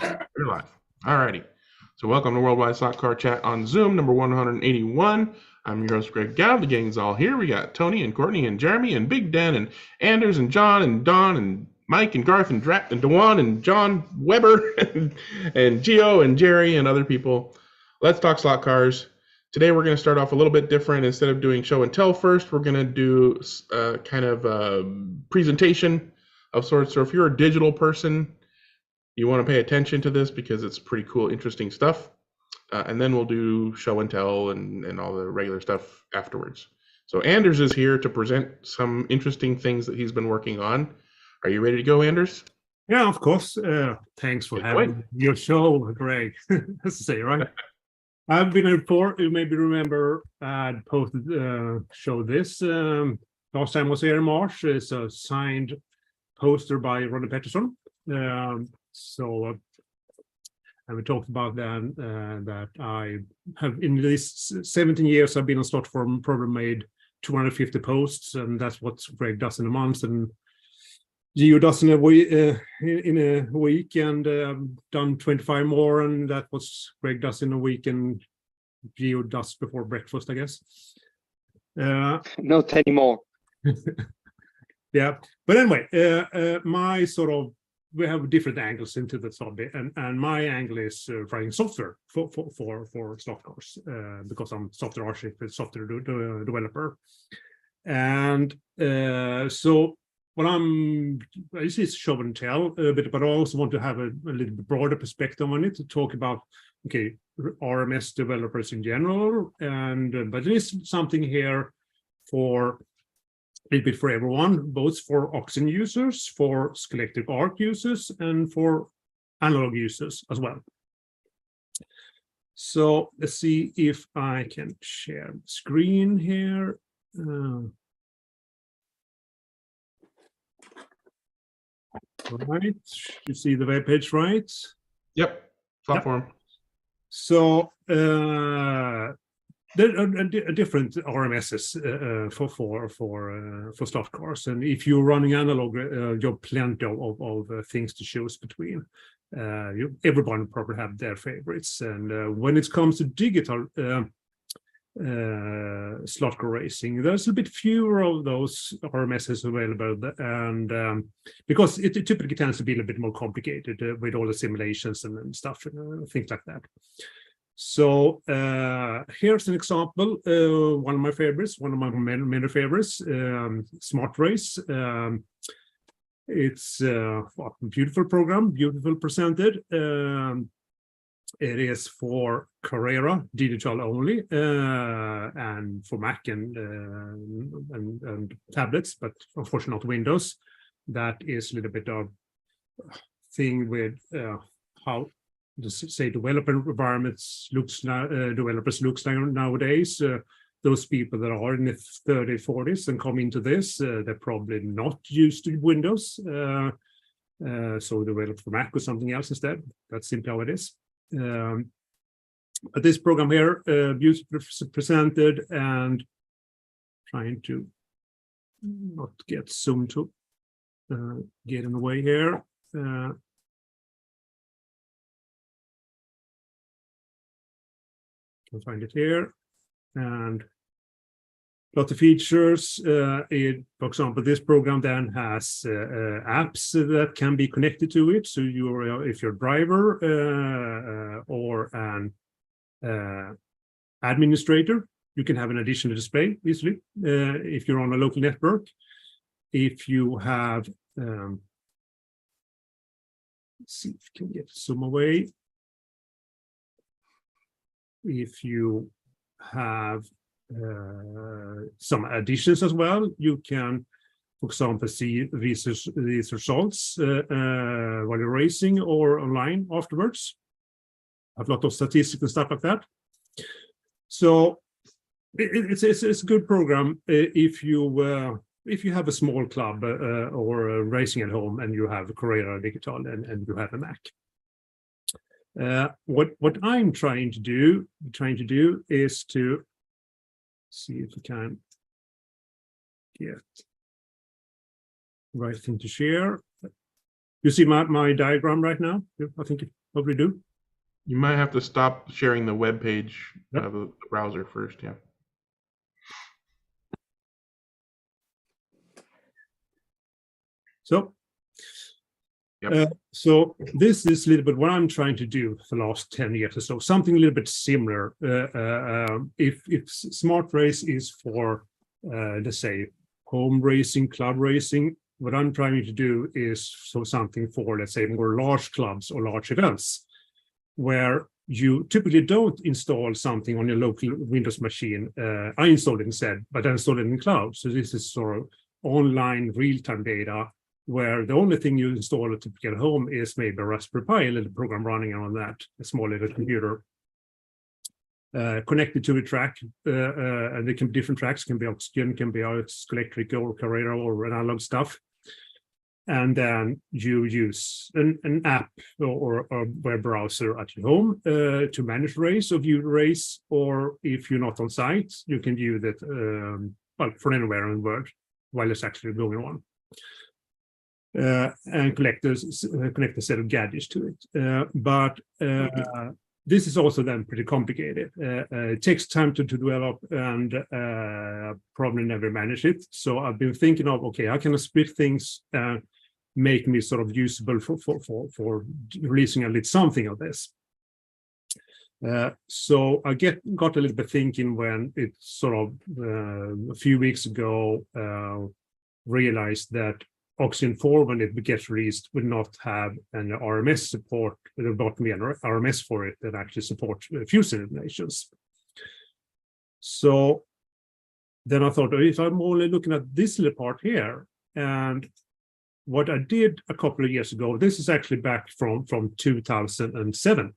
We're live. All righty. So welcome to Worldwide Stock Car Chat on Zoom, number 181. I'm your host, Greg Gav. The gang's all here. We got Tony and Courtney and Jeremy and Big Dan and Anders and John and Don and Mike and Garth and Drat and Dewan and John Weber and Gio and Jerry and other people. Let's talk slot cars. Today we're going to start off a little bit different. Instead of doing show and tell first, we're going to do kind of a presentation of sorts. So if you're a digital person, you want to pay attention to this because it's pretty cool, interesting stuff. And then we'll do show and tell and all the regular stuff afterwards. So Anders is here to present some interesting things that he's been working on. Are you ready to go, Anders? Yeah, of course. Thanks for having your show, Greg. That's to say, right? I've been here before. You maybe remember I posted show this. Last time was here in March. It's a signed poster by Ronnie Peterson. And we talked about that I have in these 17 years I've been on Slotforum, probably made 250 posts, and that's what Greg does in a month, and Gio does in a week, and done 25 more, and that was Greg does in a week, and Gio does before breakfast, I guess. Not anymore. Yeah, but anyway, my sort of we have different angles into the hobby, and my angle is writing software for slot cars because I'm software architect, software developer, and so what I see is show and tell a bit, but I also want to have a little bit broader perspective on it to talk about RMS developers in general, and but there is something here for a little bit for everyone, both for Oxen users, for Scalextric ARC users, and for analog users as well. So let's see if I can share the screen here. Right, you see the web page, right? Yep, platform. Yep. So there are different RMSs for slot cars, and if you're running analog, you have plenty of things to choose between. Everyone probably have their favorites, and when it comes to digital slot car racing, there's a bit fewer of those RMSs available, and because it typically tends to be a little bit more complicated with all the simulations and stuff, things like that. So here's an example, one of my favorites, one of my many favorites, Smart Race. It's a beautiful program, beautiful presented. It is for Carrera, digital only, and for Mac and tablets, but unfortunately not Windows. That is a little bit of thing with how say developer environments developers looks like nowadays. Those people that are in the 30s, 40s and come into this, they're probably not used to Windows. So develop for Mac or something else instead. That's simply how it is. But this program here, beautifully presented, and trying to not get Zoom to get in the way here. Can find it here, and lot of features. For example, this program then has apps that can be connected to it. So if you're a driver or an administrator, you can have an additional display easily. If you're on a local network, if you have, let's see if we can get Zoom away. If you have some additions as well, you can, for example, see these results while you're racing or online afterwards. Have a lot of statistics and stuff like that. So it's a good program if you have a small club or racing at home and you have a Carrera Digital and you have a Mac. What I'm trying to do is to see if we can get the right thing to share. You see my diagram right now? I think you probably do. You might have to stop sharing the web page Yep. of the browser first. Yeah. So, Yep. so this is a little bit what I'm trying to do for the last 10 years or so, something a little bit similar. If Smart Race is for, let's say, home racing, club racing, what I'm trying to do is something for, let's say, more large clubs or large events, where you typically don't install something on your local Windows machine. I installed it instead, but I installed it in cloud. So this is sort of online real-time data, where the only thing you install to get home is maybe a Raspberry Pi, a little program running on that, a small little computer connected to the track. And there can be different tracks, can be Oxygen, can be electric or Carrera or analog stuff. And then you use an app or a web browser at your home to manage the race or view the race. Or if you're not on site, you can view that well, from anywhere in the world while it's actually going on. And connect a set of gadgets to it. But this is also then pretty complicated. It takes time to develop and probably never manage it. So I've been thinking of, okay, how can I split things, make me sort of usable for releasing at least something of this. So I got a little bit thinking when it sort of a few weeks ago realized that Oxygen 4, when it gets released, will not have an RMS support. There will not be an RMS for it that actually supports fuel simulations. So then I thought, if I'm only looking at this little part here, and what I did a couple of years ago, this is actually back from 2007.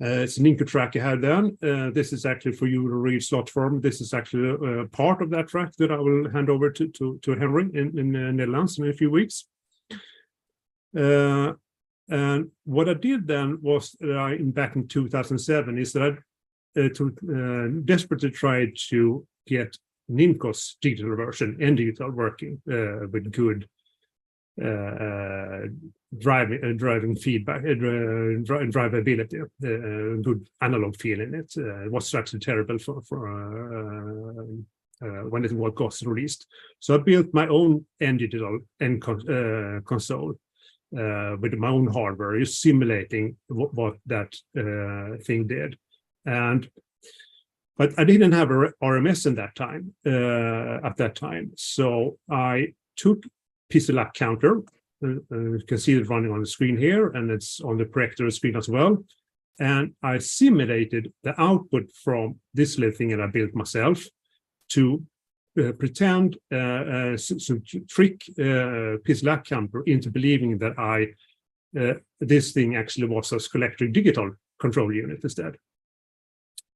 It's an Inco track I had then. This is actually for you to read slot form. This is actually part of that track that I will hand over to Henry in the Netherlands in a few weeks. And what I did then was back in 2007 is that I desperately tried to get Nimco's digital version and digital working with good driving feedback, drivability, good analog feel in it. It was actually terrible when it was released. So I built my own digital console with my own hardware, just simulating what that thing did. But I didn't have a RMS in that time, at that time. So I took PC Lab Counter. You can see it running on the screen here, and it's on the projector screen as well. And I simulated the output from this little thing that I built myself to pretend, to trick PC Lab Counter into believing that this thing actually was a Scalextric digital control unit instead.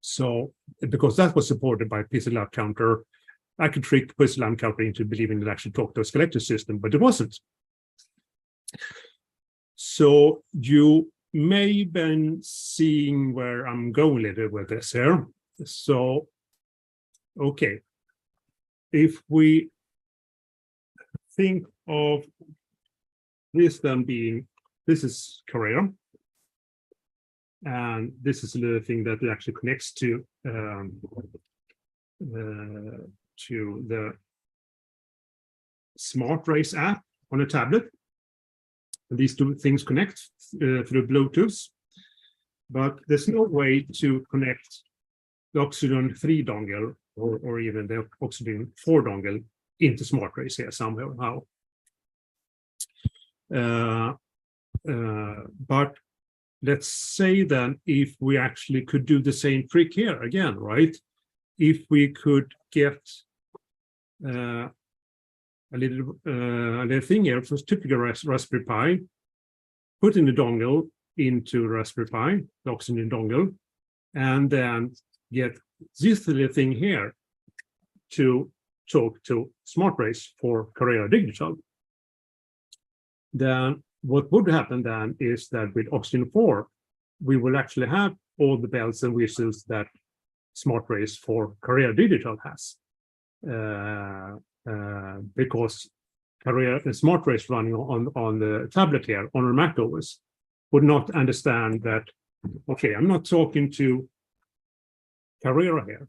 So, because that was supported by PC Lab Counter, I could trick PC Lab Counter into believing that it actually talked to a Scalextric system, but it wasn't. So you may have been seeing where I'm going a little with this here. So, okay, if we think of this then being, this is Carrera, and this is a little thing that it actually connects to the Smart Race app on a tablet. And these two things connect through Bluetooth, but there's no way to connect the Oxygen 3 dongle or even the Oxygen 4 dongle into Smart Race here somehow. But let's say then if we actually could do the same trick here again, right? If we could get a little thing here, for typical Raspberry Pi, put in the dongle into Raspberry Pi, the Oxygen dongle, and then get this little thing here to talk to Smart Race for Carrera Digital. Then what would happen then is that with Oxygen 4, we will actually have all the bells and whistles that Smart Race for Carrera Digital has. Because Carrera Smart Race running on the tablet here on a Mac OS would not understand that, okay, I'm not talking to Carrera here.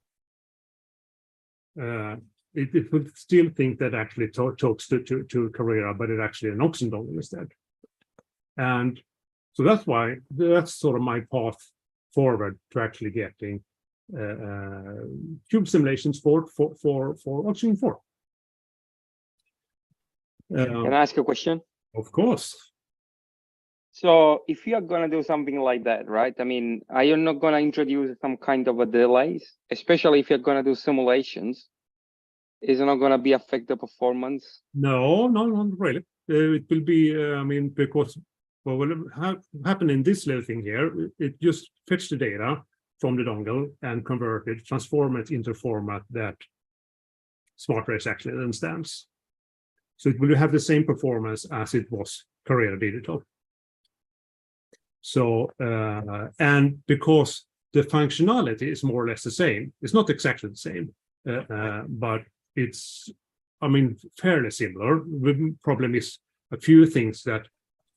It would still think that actually talks to Carrera, but it actually an Oxygen dongle instead. And so that's sort of my path forward to actually getting cube simulations for Oxygen 4. Can I ask a question? Of course. So if you are going to do something like that, right? I mean, are you not going to introduce some kind of a delays, especially if you're going to do simulations? Is it not going to be affect the performance? No, not really. It will be, I mean, because what will happen in this little thing here, it just fetch the data from the dongle and convert it, transform it into a format that Smart Race actually understands. So it will have the same performance as it was Carrera Digital. So, and because the functionality is more or less the same, it's not exactly the same, but it's, I mean, fairly similar. The problem is a few things that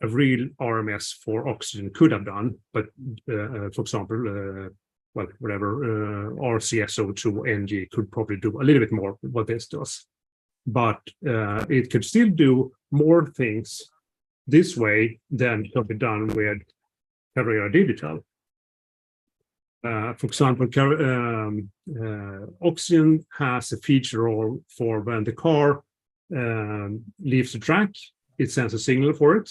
a real RMS for Oxygen could have done, but for example, well, whatever, RCSO2 NG could probably do a little bit more what this does. But it could still do more things this way than could be done with Carrera Digital. For example, Oxygen has a feature for when the car leaves the track, it sends a signal for it.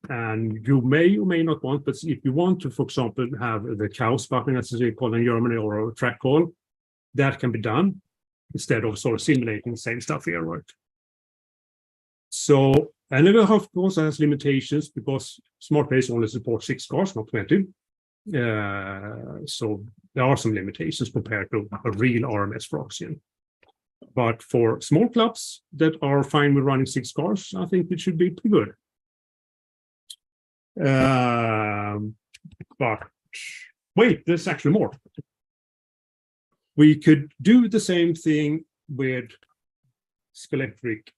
And you may or may not want, but if you want to, for example, have the cows button, as they call in Germany, or a track call, that can be done instead of sort of simulating the same stuff here, right? So, and it of course has limitations because Smart Race only supports 6 cars, not 20. So there are some limitations compared to a real RMS for Oxygen. But for small clubs that are fine with running 6 cars, I think it should be pretty good. But wait, there's actually more. We could do the same thing with Scalextric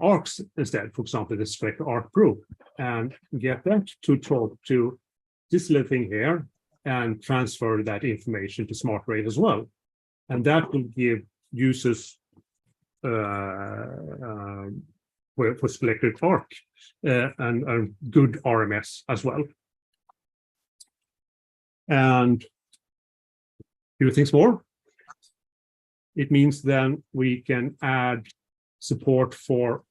arcs instead, for example, the Scalextric Arc Pro, and get that to talk to this little thing here and transfer that information to Smart Race as well. And that will give users for Scalextric Arc and good RMS as well. And few things more. It means then we can add support for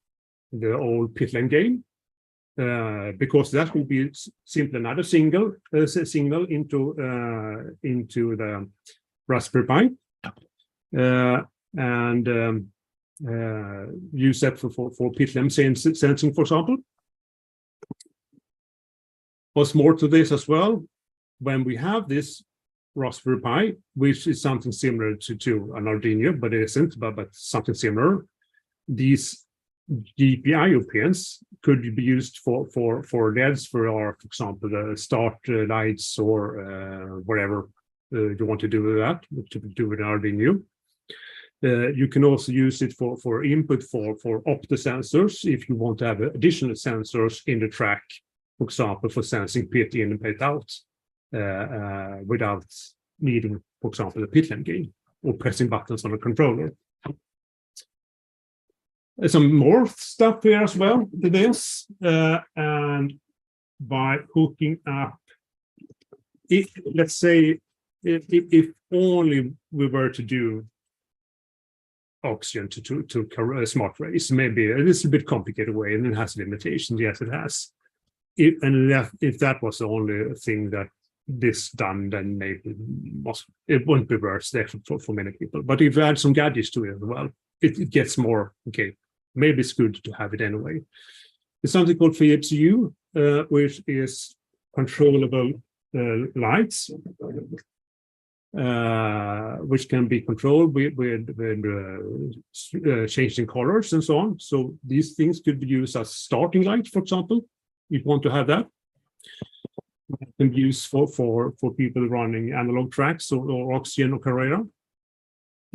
the old Pitlane game, because that will be simply another signal into the Raspberry Pi, and use that for Pitlane sensing, for example. What's more to this as well, when we have this Raspberry Pi, which is something similar to an Arduino, but it isn't, but something similar. These GPIO pins could be used for LEDs for example, the start lights or whatever you want to do with that, to do with an Arduino. You can also use it for input for optosensors if you want to have additional sensors in the track, for example, for sensing pit in and pit out. Without needing, for example, a Pitlane game or pressing buttons on a controller. There's some more stuff here as well to this, and by hooking up, let's say, if only we were to do Oxygen to Smart Race, maybe a little bit complicated way, and it has limitations. Yes, it has. If that was the only thing that this done, then maybe it wouldn't be worse there for many people. But if you add some gadgets to it as well, it gets more okay. Maybe it's good to have it anyway. There's something called Philips Hue, which is controllable lights, which can be controlled with changing colors and so on. So these things could be used as starting lights, for example, if you want to have that. It can be used for people running analog tracks or Oxygen or Carrera.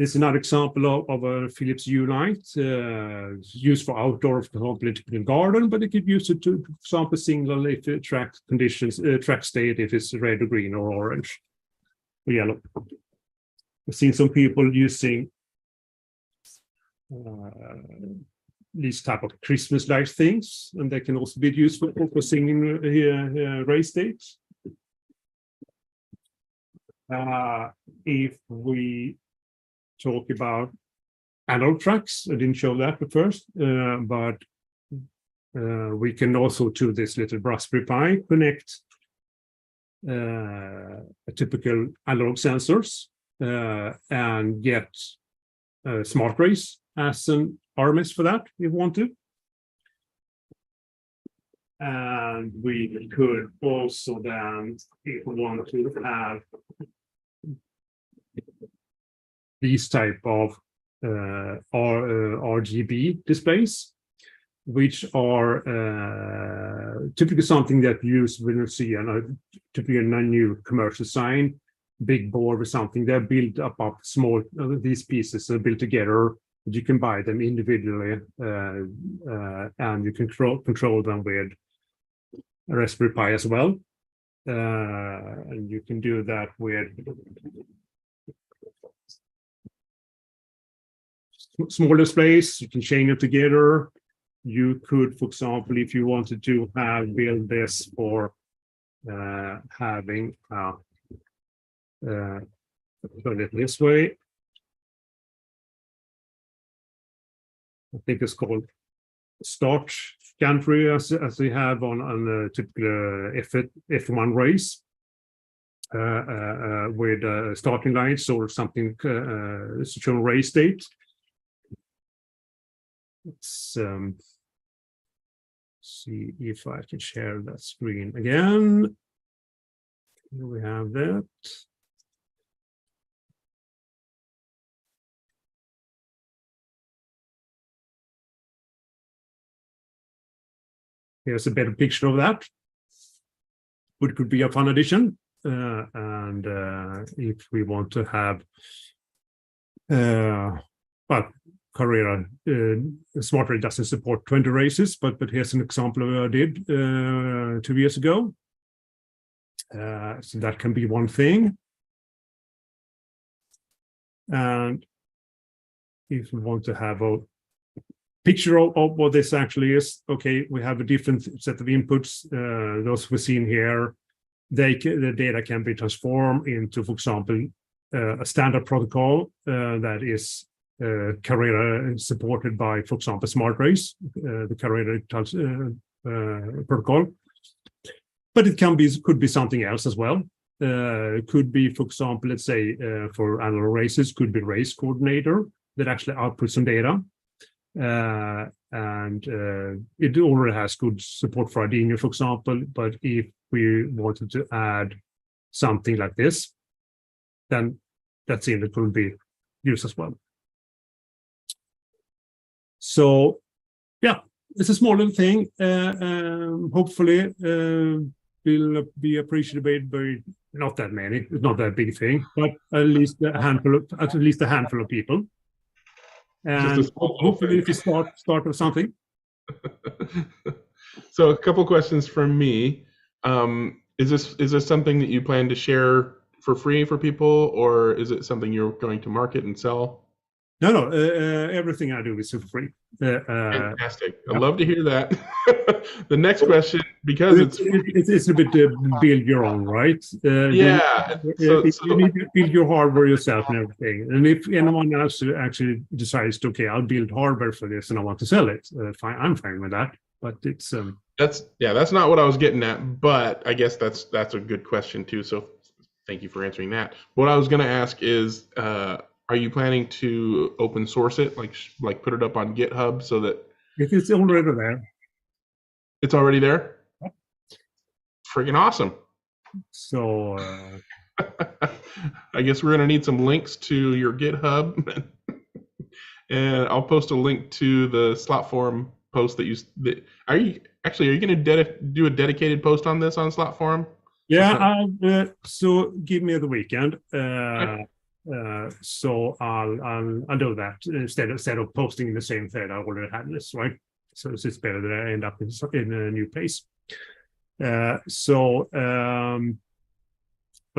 This is another example of a Philips Hue light used for outdoor, for example, in the garden, but it could use it to, for example, signal if it track conditions, track state if it's red or green or orange or yellow. I've seen some people using these type of Christmas-like things, and they can also be used for signaling race states. If we talk about analog tracks, I didn't show that at first, but we can also, to this little Raspberry Pi, connect a typical analog sensors and get smart race as an RMS for that if we want to. And we could also then, if we want to have these type of RGB displays, which are typically something that you will see and typically a new commercial sign, big board or something. They're built up small, these pieces are built together. You can buy them individually and you can control them with a Raspberry Pi as well. And you can do that with small displays. You can chain it together. You could, for example, if you wanted to build this for having turn it this way. I think it's called start gantry as we have on a typical F1 race with starting lights or something showing race state. Let's see if I can share that screen again. Here we have that. Here's a better picture of that. It could be a fun addition. And if we want to have, well, Carrera Smart Race doesn't support 20 races, but here's an example of what I did 2 years ago. So that can be one thing. And if we want to have a picture of what this actually is, okay, we have a different set of inputs. Those we've seen here, the data can be transformed into, for example, a standard protocol that is Carrera supported by, for example, Smart Race, the Carrera protocol. But it could be something else as well. It could be, for example, let's say for analog races, could be race coordinator that actually outputs some data. And it already has good support for Arduino, for example. But if we wanted to add something like this, then that's in it could be used as well. So, yeah, it's a small little thing. Hopefully, will be appreciated by not that many. It's not that big thing, but at least a handful of people. And hopefully, if you start with something. So, a couple questions from me. Is this something that you plan to share for free for people, or is it something you're going to market and sell? No, everything I do is for free. Fantastic. I'd love to hear that. The next question, because it's a bit build your own, right? Yeah. You need to build your hardware yourself and everything. And if anyone else actually decides to, okay, I'll build hardware for this and I want to sell it, fine, I'm fine with that. But it's that's not what I was getting at. But I guess that's a good question too. So thank you for answering that. What I was going to ask is, are you planning to open source it, like put it up on GitHub so that it's already there? It's already there? Freaking awesome. So I guess we're going to need some links to your GitHub. And I'll post a link to the Slotforum post are you going to do a dedicated post on this on Slotforum? Yeah, so give me the weekend. Okay. So I'll do that instead of posting in the same thread I already had this, right? So it's better that I end up in a new place. But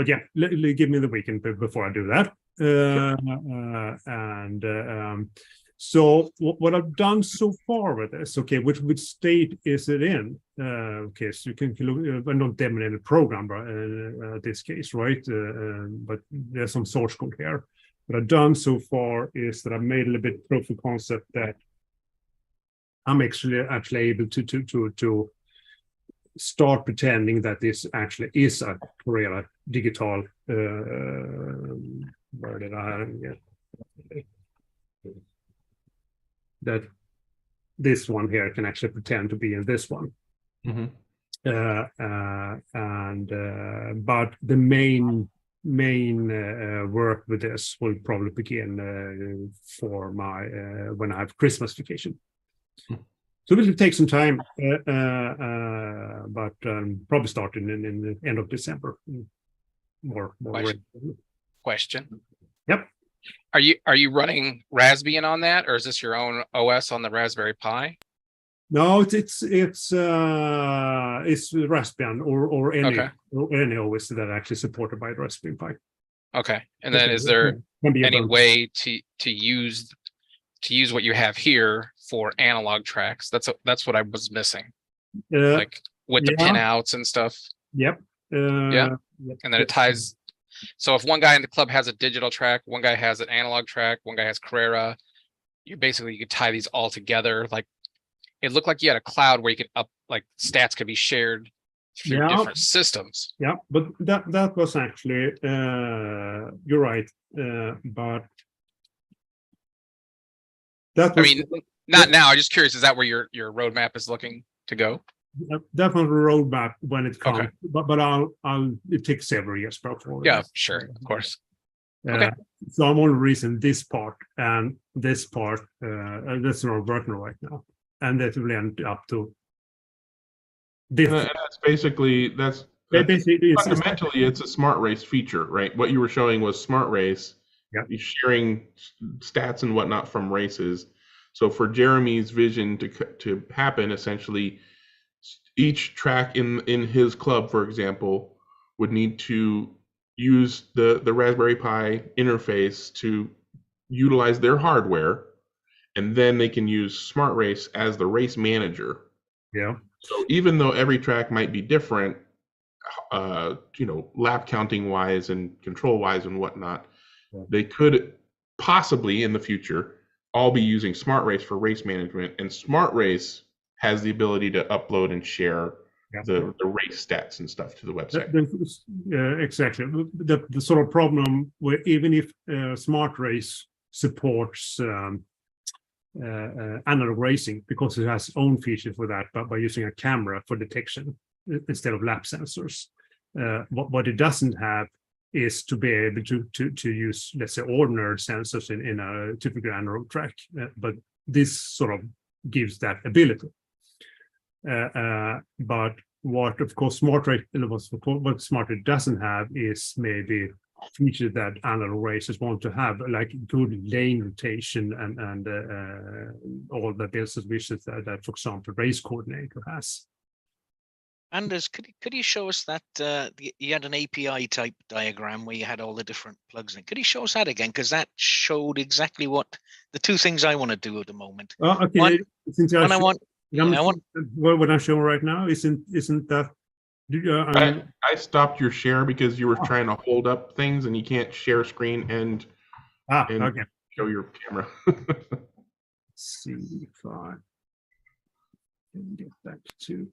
yeah, give me the weekend before I do that. So what I've done so far with this, okay, which state is it in? Okay, so you can look. I don't demonstrate the program, this case, right? But there's some source code here. What I've done so far is that I've made a little bit proof of concept that I'm actually able to start pretending that this actually is a Carrera Digital. Where did I get that? This one here can actually pretend to be in this one. Mm-hmm. But the main work with this will probably begin for my when I have Christmas vacation. So it will take some time, but probably starting in the end of December. More Question. Yep. Are you running Raspbian on that, or is this your own OS on the Raspberry Pi? No, it's Raspbian or any OS that are actually supported by the Raspberry Pi. Okay, and then is there any way to use what you have here for analog tracks? That's what I was missing, like with the pinouts and stuff. Yep. And then it ties. So if one guy in the club has a digital track, one guy has an analog track, one guy has Carrera, you could tie these all together. Like it looked like you had a cloud where you could like stats could be shared through different systems. Yeah, but that was actually you're right, but that was, I mean, not now. I'm just curious. Is that where your roadmap is looking to go? Definitely roadmap when it comes, Okay. but it takes several years before. Yeah, sure, of course. Okay. So I'm only reason this part and this part that's not working right now, and that will end up to. That's basically fundamentally it's a smart race feature, right? What you were showing was smart race. Yeah. Sharing stats and whatnot from races. So for Jeremy's vision to happen, essentially, each track in his club, for example, would need to use the Raspberry Pi interface to utilize their hardware, and then they can use Smart Race as the race manager. Yeah. So even though every track might be different, lap counting wise and control wise and whatnot, they could possibly in the future all be using Smart Race for race management, and Smart Race has the ability to upload and share the race stats and stuff to the website. Exactly. The sort of problem where even if Smart Race supports analog racing because it has own features for that, but by using a camera for detection instead of lap sensors, what it doesn't have is to be able to use, let's say, ordinary sensors in a typical analog track, but this sort of gives that ability. But what, of course, Smart Race, what Smart Race doesn't have is maybe features that analog racers want to have, like good lane rotation and all the business wishes that, for example, Race Coordinator has. Anders, could you show us that you had an API type diagram where you had all the different plugs in? Could you show us that again? Because that showed exactly what the two things I want to do at the moment. Okay. What I'm showing right now isn't that. I stopped your share because you were trying to hold up things and you can't share screen and okay. Show your camera. Let's see if I can get back to.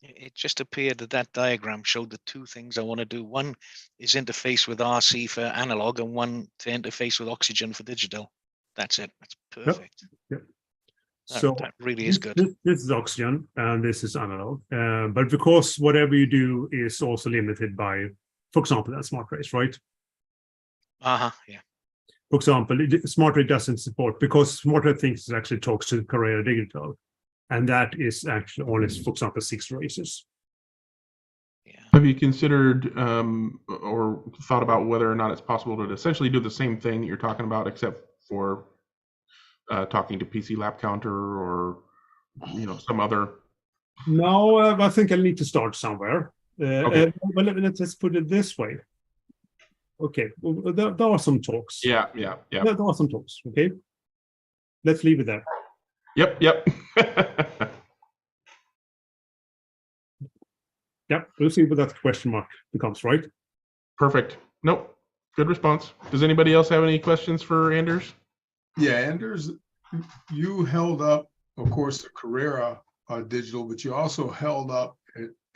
It just appeared that diagram showed the two things I want to do. One is interface with RC for analog, and one to interface with Oxygen for digital. That's it. That's perfect. Yep. So that really is good. This is Oxygen and this is analog. But because whatever you do is also limited by, for example, that Smart Race, right? Yeah. For example, Smart Race doesn't support, because Smart Race thinks it actually talks to Carrera Digital. And that is actually only, for example, 6 races. Have you considered or thought about whether or not it's possible to essentially do the same thing you're talking about, except for talking to PC Lap Counter or some other? No, I think I need to start somewhere. Okay. Well, let's put it this way. Okay, well, there are some talks. Yeah. There are some talks. Okay, let's leave it there. Yep. Yep, we'll see what that question mark becomes, right? Perfect. Nope. Good response. Does anybody else have any questions for Anders? Yeah, Anders, you held up, of course, the Carrera digital, but you also held up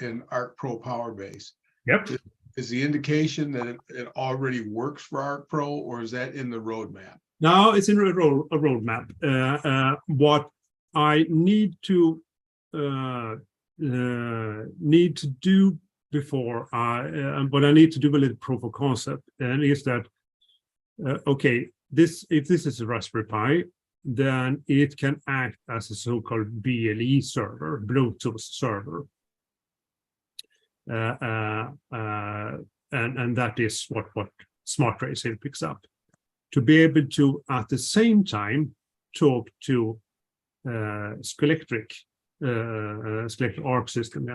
an Arc Pro Powerbase. Yep. Is the indication that it already works for Arc Pro, or is that in the roadmap? No, it's in a roadmap. What I need to do before what I need to do a little proof of concept, and is that okay, if this is a Raspberry Pi, then it can act as a so-called BLE server, Bluetooth server. And that is what SmartRace here picks up. To be able to, at the same time, talk to Scalextric Arc system.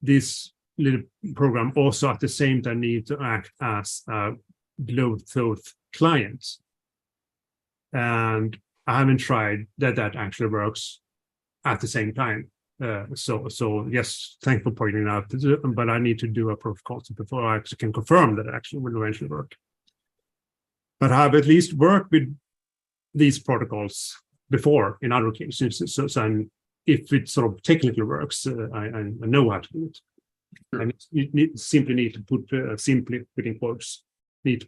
This little program also at the same time needs to act as a Bluetooth client. And I haven't tried that actually works at the same time. So yes, thanks for pointing out, but I need to do a proof of concept before I actually can confirm that it actually will eventually work. But I have at least worked with these protocols before in other cases. So if it sort of technically works, I know how to do it. Sure. And you simply need to put simply within quotes, need to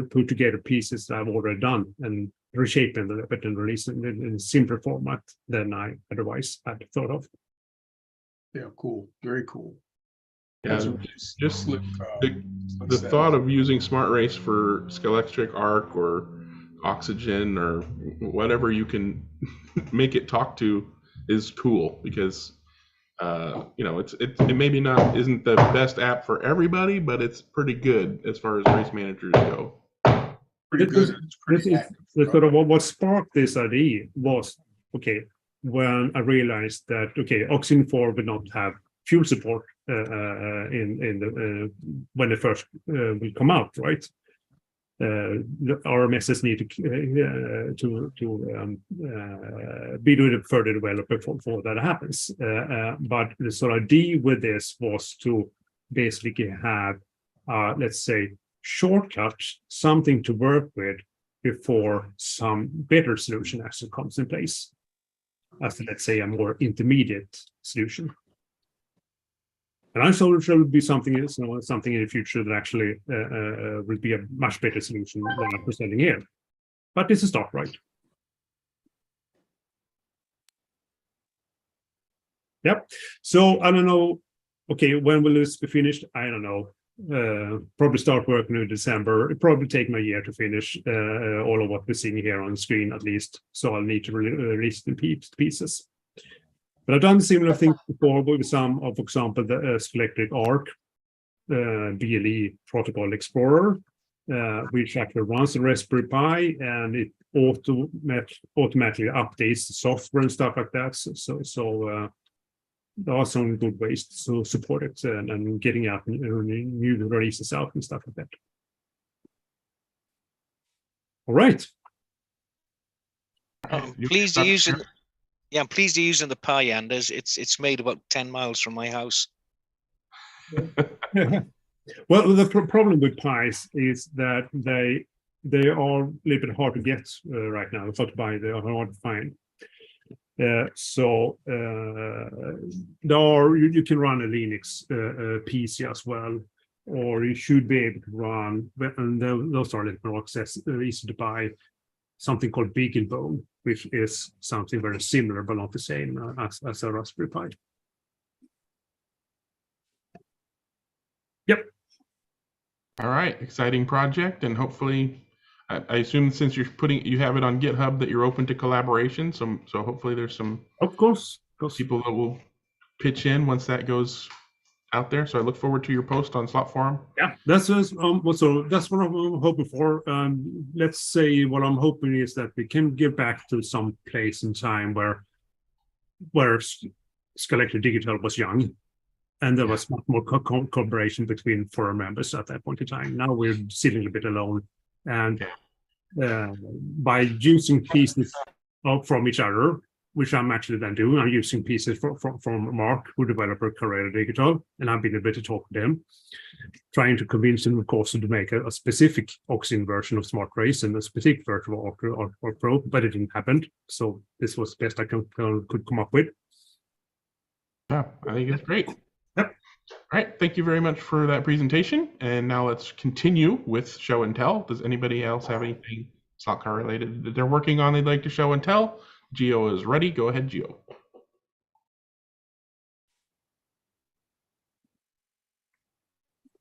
put together pieces that I've already done and reshape them a little bit and release them in a simpler format than I otherwise had thought of. Yeah, cool. Very cool. Yeah, That's really just slick, the thought of using SmartRace for Scalextric Arc or Oxygen or whatever you can make it talk to is cool, because it maybe isn't the best app for everybody, but it's pretty good as far as race managers go. pretty good. It's pretty active. Sort of what sparked this idea was, okay, when I realized that, okay, Oxygen 4 would not have fuel support when they first will come out, right? The RMSs need to be doing further development before that happens. But the sort of idea with this was to basically have, let's say, shortcut, something to work with before some better solution actually comes in place, as let's say a more intermediate solution. And I'm sure there will be something in the future that actually will be a much better solution than I'm presenting here. But this is start, right? Yep. So I don't know. Okay, when will this be finished? I don't know. Probably start working in December. It probably take me a year to finish all of what we're seeing here on screen, at least. So I'll need to release the pieces. But I've done similar things before with some of, for example, the Scalextric Arc BLE Protocol Explorer, which actually runs the Raspberry Pi, and it automatically updates the software and stuff like that. So there are some good ways to support it and getting out new releases out and stuff like that. All right. Please do use it. Yeah, I'm pleased you're using the Pi, Anders. It's made about 10 miles from my house. Well, the problem with Pis is that they are a little bit hard to get right now. It's hard to buy, they are hard to find. So you can run a Linux PC as well, or you should be able to run, and those are a little more easy to buy, something called BeagleBone, which is something very similar but not the same as a Raspberry Pi. Yep. All right, exciting project, and hopefully, I assume since you have it on GitHub that you're open to collaboration. So hopefully there's some of course people that will pitch in once that goes out there. So I look forward to your post on Slot Forum. Yeah, that's so that's what I'm hoping for. Let's say what I'm hoping is that we can get back to some place in time where Scalextric Digital was young, and there was much more collaboration between forum members at that point in time. Now we're sitting a bit alone, and by using pieces from each other, which I'm actually then doing. I'm using pieces from Mark, who developed Carrera Digital, and I've been able to talk to them, trying to convince them, of course, to make a specific Oxin version of Smart Race and a specific version of or Pro, but it didn't happen. So this was the best I could come up with. Yeah, I think it's great. Yep. All right, thank you very much for that presentation. And now let's continue with show and tell. Does anybody else have anything slot car related that they're working on they'd like to show and tell? Gio is ready. Go ahead, Gio.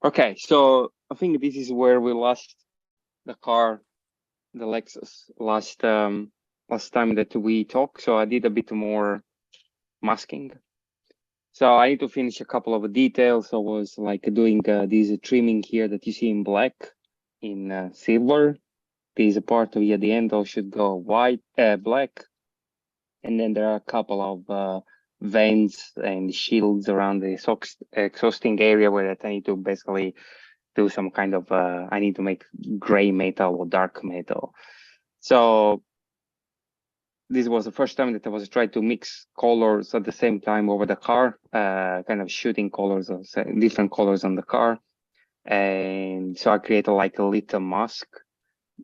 Okay, so I think this is where we lost the car, the Lexus, last time that we talked. So I did a bit more masking. So I need to finish a couple of details. I was like doing this trimming here that you see in black, in silver. This part of here at the end all should go white, black. And then there are a couple of vents and shields around the exhausting area where I need to basically do some kind of, I need to make gray metal or dark metal. So this was the first time that I was trying to mix colors at the same time over the car, kind of shooting colors of different colors on the car. And so I created like a little mask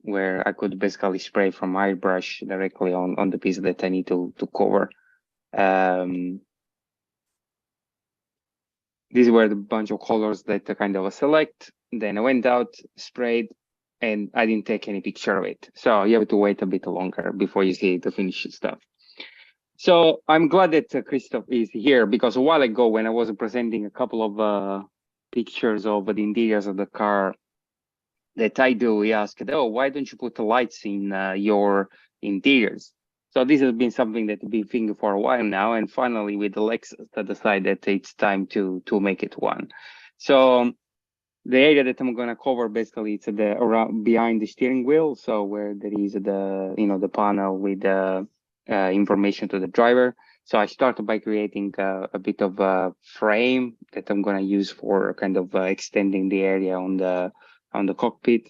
where I could basically spray from my brush directly on the piece that I need to cover. These were the bunch of colors that I kind of select. Then I went out, sprayed, and I didn't take any picture of it. So you have to wait a bit longer before you see the finished stuff. So I'm glad that Christoph is here, because a while ago when I was presenting a couple of pictures of the interiors of the car that I do, he asked, oh, why don't you put the lights in your interiors? So this has been something that I've been thinking for a while now, and finally with the Lexus, I decided that it's time to make it one. So the area that I'm going to cover basically it's around behind the steering wheel, so where there is the panel with the information to the driver. So I started by creating a bit of a frame that I'm going to use for kind of extending the area on the cockpit.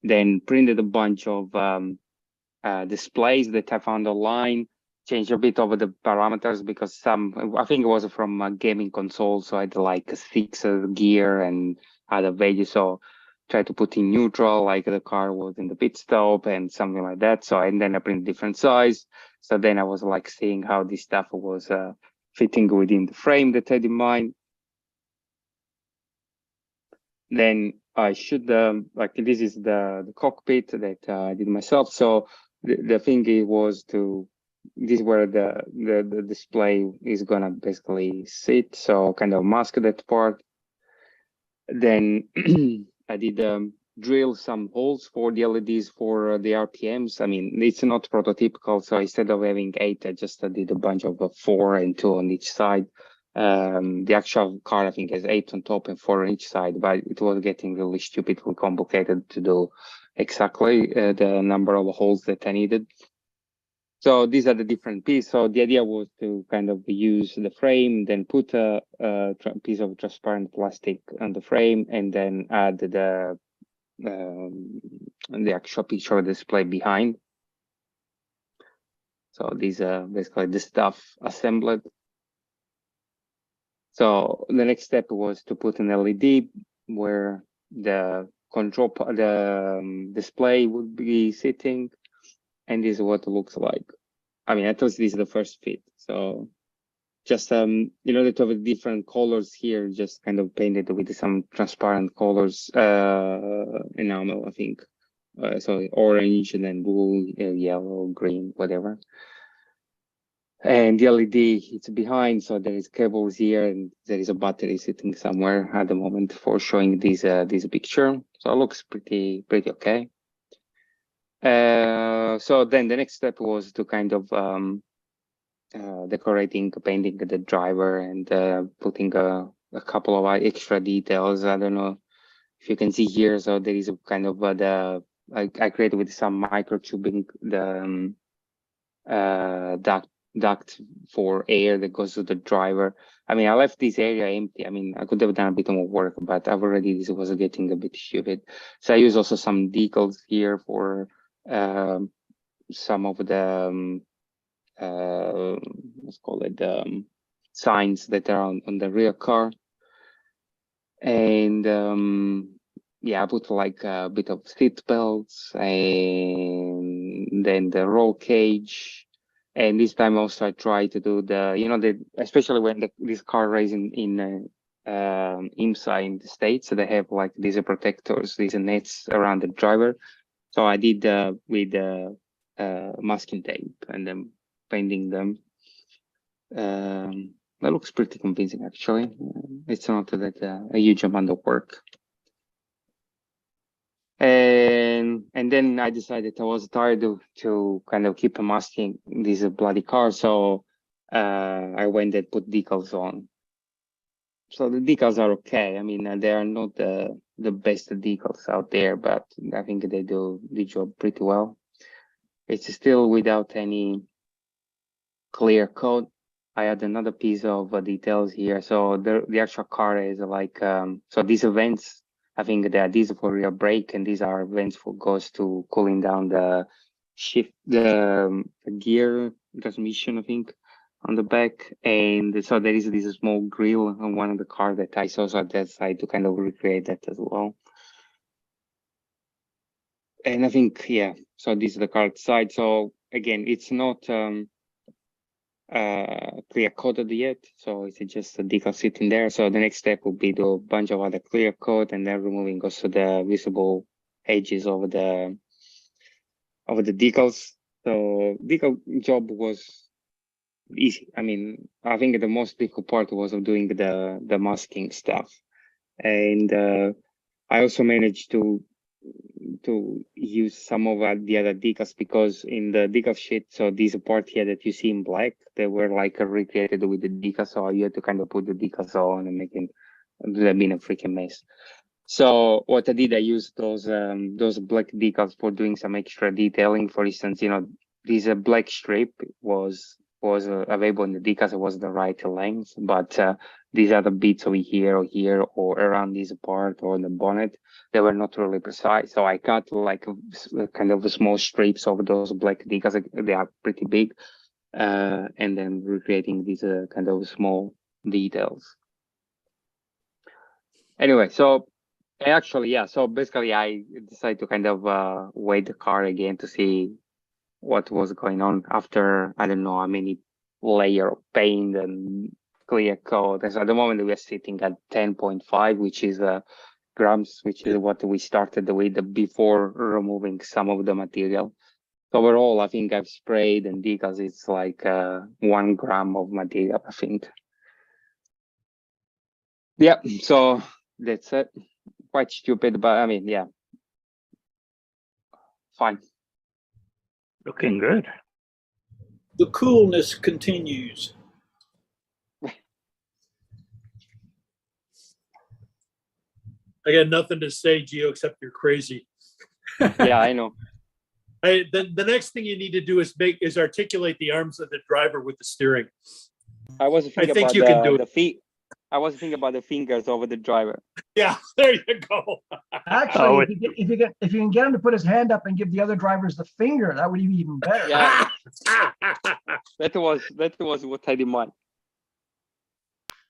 Then printed a bunch of displays that I found online, changed a bit over the parameters because I think it was from a gaming console, so I had like a 6 gear and other values. So tried to put in neutral, like the car was in the pit stop and something like that. And then I printed different size. So then I was like seeing how this stuff was fitting within the frame that I had in mind. Then I should like this is the cockpit that I did myself. So the thing was this is where the display is gonna basically sit. So kind of mask that part. Then I did drill some holes for the LEDs for the RPMs. I mean, it's not prototypical. So instead of having 8, I just did a bunch of 4 and 2 on each side. The actual car, I think, has 8 on top and 4 on each side, but it was getting really stupidly complicated to do exactly the number of holes that I needed. So these are the different pieces. So the idea was to kind of use the frame, then put a piece of transparent plastic on the frame, and then add the actual picture display behind. So these are basically the stuff assembled. So the next step was to put an LED where the control, the display would be sitting, and this is what it looks like. I mean, I thought this is the first fit. So just in order to have different colors here, just kind of painted with some transparent colors, enamel, I think. So orange and then blue, yellow, green, whatever. And the LED, it's behind, so there is cables here, and there is a battery sitting somewhere at the moment for showing this picture. So it looks pretty okay. So then the next step was to kind of decorating, painting the driver, and putting a couple of extra details. I don't know if you can see here. So there is a kind of I created with some microtubing the duct for air that goes to the driver. I mean, I left this area empty. I mean, I could have done a bit more work, but I've already, this was getting a bit stupid. So I use also some decals here for some of the, let's call it, signs that are on the rear car. And yeah, I put like a bit of seat belts and then the roll cage. And this time also I try to do the, especially when this car race in IMSA in the States, so they have like these protectors, these nets around the driver. So I did with masking tape and then painting them. That looks pretty convincing, actually. It's not that a huge amount of work. And then I decided I was tired to kind of keep masking this bloody car, so I went and put decals on. So the decals are okay. I mean, they are not the best decals out there, but I think they do the job pretty well. It's still without any clear coat. I had another piece of details here. So the actual car is like so these vents, I think that these are for rear brake, and these are vents for goes to cooling down the shift, the gear transmission, I think, on the back. And so there is this small grill on one of the cars that I saw, so I decided to kind of recreate that as well. And I think, yeah, so this is the car outside. So again, it's not clear coated yet, so it's just a decal sitting there. So the next step will be do a bunch of other clear coat and then removing also the visible edges of the decals. So decal job was easy. I mean, I think the most difficult part was of doing the masking stuff, and I also managed to use some of the other decals, because in the decal sheet, so this part here that you see in black, they were like recreated with the decals, so you had to kind of put the decals on and making them been a freaking mess. So what I did, I used those black decals for doing some extra detailing. For instance, this black strip was available in the decals. It was the right length, but these other bits over here or around this part or the bonnet, they were not really precise. So I cut like kind of small strips of those black decals. They are pretty big, and then recreating these kind of small details. Anyway, so actually, yeah. So basically, I decided to kind of weigh the car again to see what was going on after, I don't know how many layer of paint and clear coat. And so at the moment we are sitting at 10.5, which is grams, which is what we started with before removing some of the material. So overall, I think I've sprayed and decals, it's like 1 gram of material, I think. Yeah, so that's it. Quite stupid, but I mean, yeah, fine. Looking good. The coolness continues. I got nothing to say, Gio, except you're crazy. Yeah, I know. The next thing you need to do is articulate the arms of the driver with the steering. I was thinking think about you can do the feet. I was thinking about the fingers over the driver. Yeah, there you go. Actually, if you can get him to put his hand up and give the other drivers the finger, that would be even better. Yeah, that was what I demand.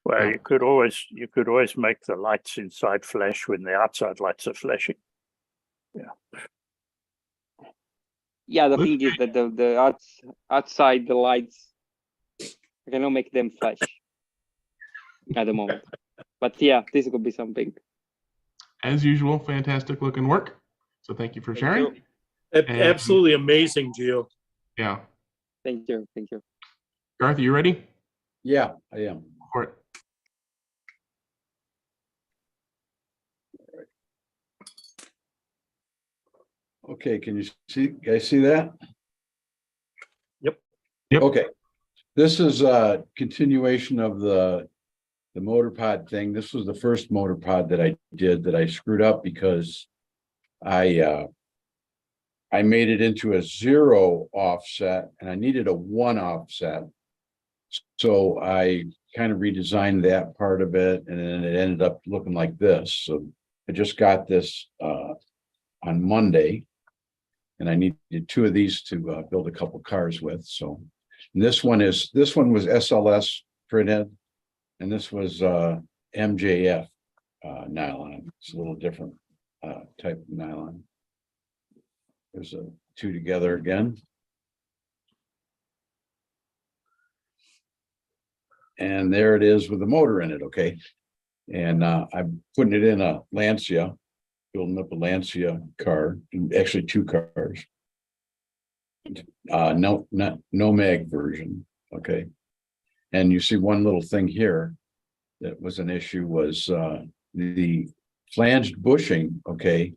Well, you could always make the lights inside flash when the outside lights are flashing. Yeah. Yeah, the thing is that the outside the lights, I cannot make them flash at the moment. But yeah, this could be something. As usual, fantastic looking work. So thank you for sharing. Absolutely amazing, Gio. Yeah. Thank you. Garth, are you ready? Yeah, I am. For it. Okay, can you guys see that? Yep. Yep. Okay. This is a continuation of the motor pod thing. This was the first motor pod that I did that I screwed up because I made it into a 0 offset and I needed a 1 offset. So I kind of redesigned that part of it, and then it ended up looking like this. So I just got this on Monday, and I needed 2 of these to build a couple cars with. So this one was SLS printed, and this was MJF nylon. It's a little different type of nylon. There's 2 together again. And there it is with the motor in it, okay? And I'm putting it in a Lancia, building up a Lancia car, actually 2 cars. No mag version, okay? And you see one little thing here that was an issue was the flanged bushing, okay,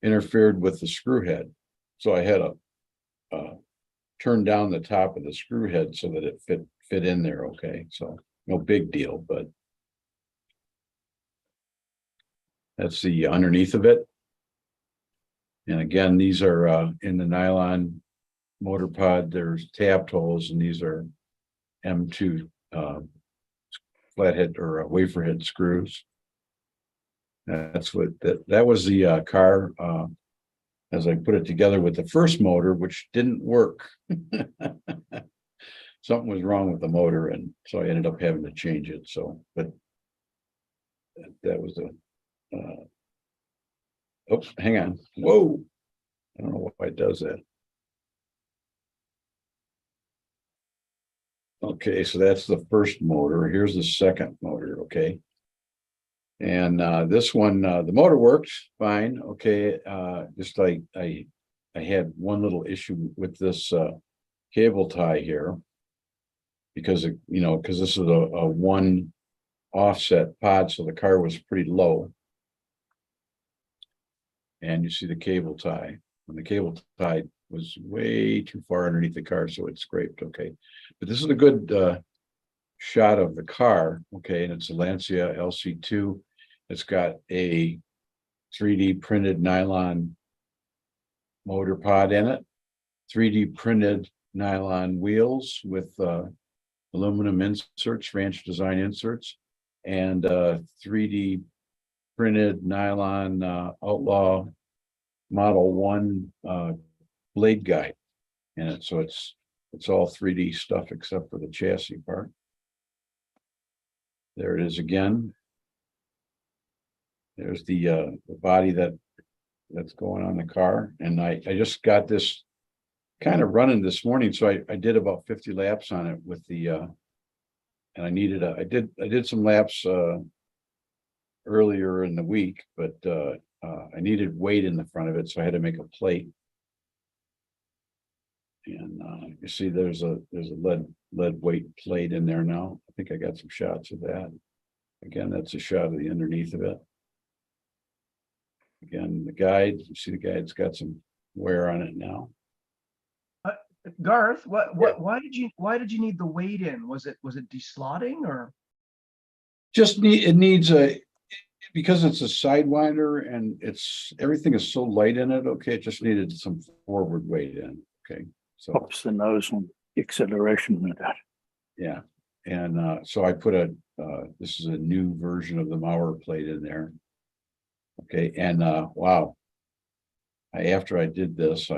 interfered with the screw head. So I had to turn down the top of the screw head so that it fit in there, okay? So no big deal, but that's the underneath of it. And again, these are in the nylon motor pod. There's tapped holes, and these are M2 flathead or wafer head screws. That's what that was the car as I put it together with the first motor, which didn't work. Something was wrong with the motor, and so I ended up having to change it. So, but that was a oops, hang on. Whoa, I don't know why it does that. Okay, so that's the first motor. Here's the second motor, okay. And this one, the motor worked fine, okay. Just like I had one little issue with this cable tie here, because because this is a 1 offset pod, so the car was pretty low. And you see the cable tie, and the cable tie was way too far underneath the car, so it scraped, okay. But this is a good shot of the car, okay, and it's a Lancia LC2. It's got a 3D printed nylon motor pod in it, 3D printed nylon wheels with aluminum inserts, Ranch Design inserts, and 3D printed nylon Outlaw Model 1 blade guide in it. So it's all 3D stuff except for the chassis part. There it is again. There's the body that's going on the car, and I just got this kind of running this morning, so I did about 50 laps on it with the and I needed I did some laps earlier in the week, but I needed weight in the front of it, so I had to make a plate. And you see there's a lead weight plate in there now. I think I got some shots of that. Again, that's a shot of the underneath of it. Again, the guide, you see the guide's got some wear on it now. Garth, why did you need the weight in? Was it deslotting or? It needs because it's a sidewinder and everything is so light in it, okay, it just needed some forward weight in, okay. So Pops the nose on acceleration with that. yeah, and so I put this is a new version of the Maurer plate in there. Okay, and wow. After I did this,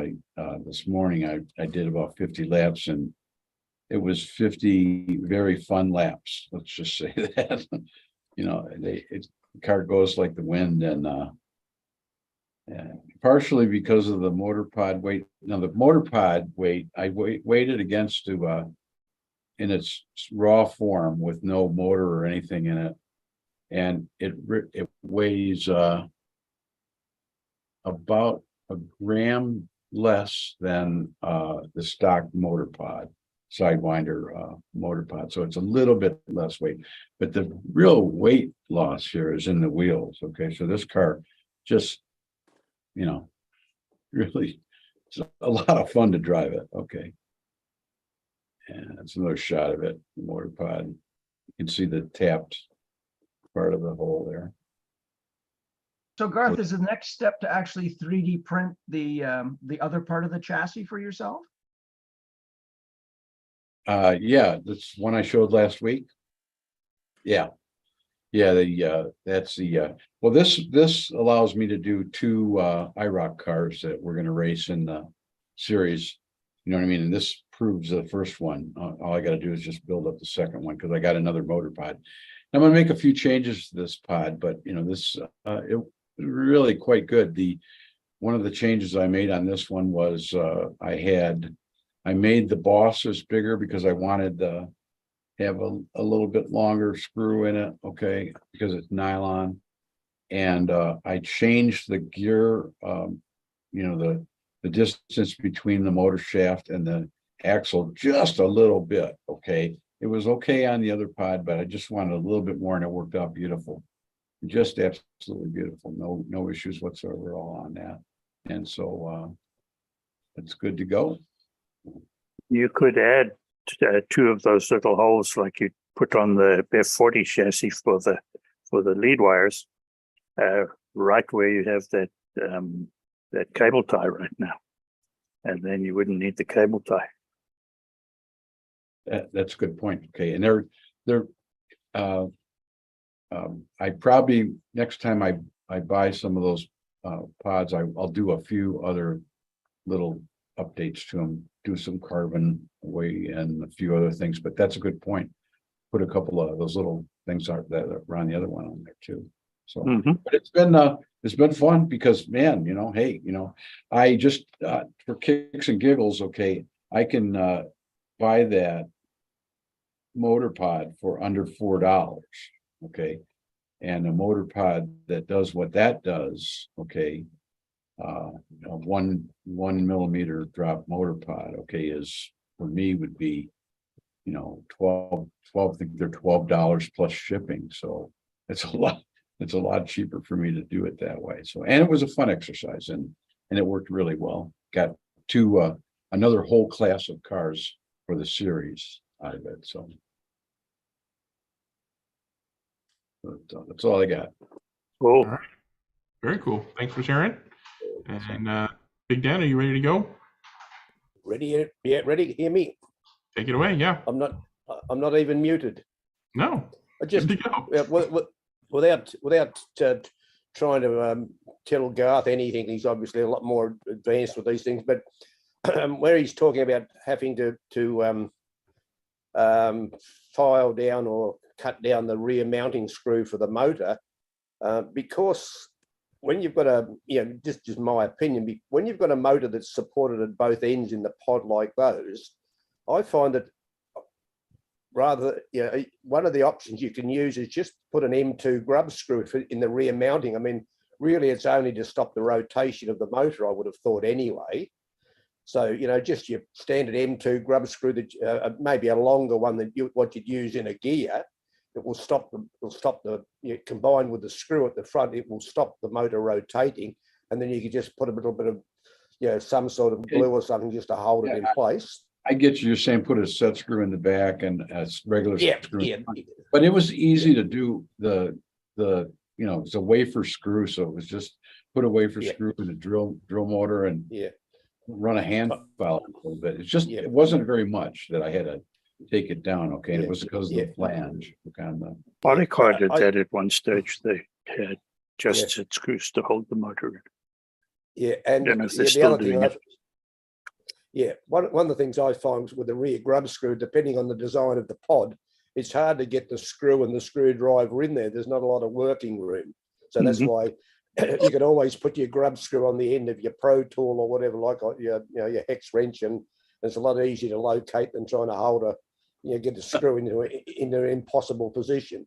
this morning I did about 50 laps, and it was 50 very fun laps. Let's just say that. The car goes like the wind, and partially because of the motor pod weight. Now the motor pod weight, I weighted against to in its raw form with no motor or anything in it, and it weighs about a gram less than the stock motor pod, sidewinder motor pod. So it's a little bit less weight, but the real weight loss here is in the wheels. Okay, so this car just, really, it's a lot of fun to drive it. Okay, And that's another shot of it, the motor pod. You can see the tapped part of the hole there. So Garth, is the next step to actually 3D print the other part of the chassis for yourself? Yeah, that's one I showed last week. Yeah. Yeah, that's the well, this allows me to do two IROC cars that we're gonna race in the series. You know what I mean? And this proves the first one. All I gotta do is just build up the second one because I got another motor pod. I'm gonna make a few changes to this pod, but you know, this it really quite good. One of the changes I made on this one was I made the bosses bigger because I wanted to have a little bit longer screw in it, okay, because it's nylon. And I changed the gear, you know, the distance between the motor shaft and the axle just a little bit, okay. It was okay on the other pod, but I just wanted a little bit more and it worked out beautiful. Just absolutely beautiful. No issues whatsoever all on that. And so it's good to go. You could add two of those little holes like you put on the F40 chassis for the lead wires, right where you have that cable tie right now, and then you wouldn't need the cable tie. That's a good point. Okay, and they're I probably next time I buy some of those pods, I'll do a few other little updates to them, do some carbon away and a few other things, but that's a good point. Put a couple of those little things that are on the other one on there too. So, but it's been fun because, man, you know, hey, you know, I just for kicks and giggles, okay, I can buy that motor pod for under $4, okay, and a motor pod that does what that does, okay, a 1 millimeter drop motor pod, okay, is for me would be, you know, 12 I think they're $12 plus shipping, so it's a lot cheaper for me to do it that way. So, and it was a fun exercise and it worked really well. Got another whole class of cars for the series out of it. So that's all I got. Cool. All right. Very cool. Thanks for sharing. And Big Dan, are you ready to go? Ready? Yeah, ready. Hear me? Take it away. Yeah. I'm not even muted. No. I just Good to go. without trying to tell Garth anything. He's obviously a lot more advanced with these things. But where he's talking about having to file down or cut down the rear mounting screw for the motor, because when you've got just my opinion, when you've got a motor that's supported at both ends in the pod like those, I find that rather, one of the options you can use is just put an M2 grub screw in the rear mounting. I mean, really, it's only to stop the rotation of the motor, I would have thought anyway. So, you know, just your standard M2 grub screw, that maybe a longer one than what you'd use in a gear. It will stop combined with the screw at the front, it will stop the motor rotating. And then you can just put a little bit of, some sort of glue or something just to hold it in place. I get you. You're saying put a set screw in the back and a regular screw. Yeah. But it was easy to do it's a wafer screw. So it was just put a wafer screw in a drill motor and run a hand file a little bit. It's just, it wasn't very much that I had to take it down. Okay. And it was because of the flange. Polycar did that at one stage. They had just set screws to hold the motor in. Yeah. And the other thing one of the things I find with the rear grub screw, depending on the design of the pod, it's hard to get the screw and the screwdriver in there. There's not a lot of working room. So that's why you can always put your grub screw on the end of your Pro Tool or whatever, like your hex wrench, and it's a lot easier to locate than trying to hold get the screw into an impossible position.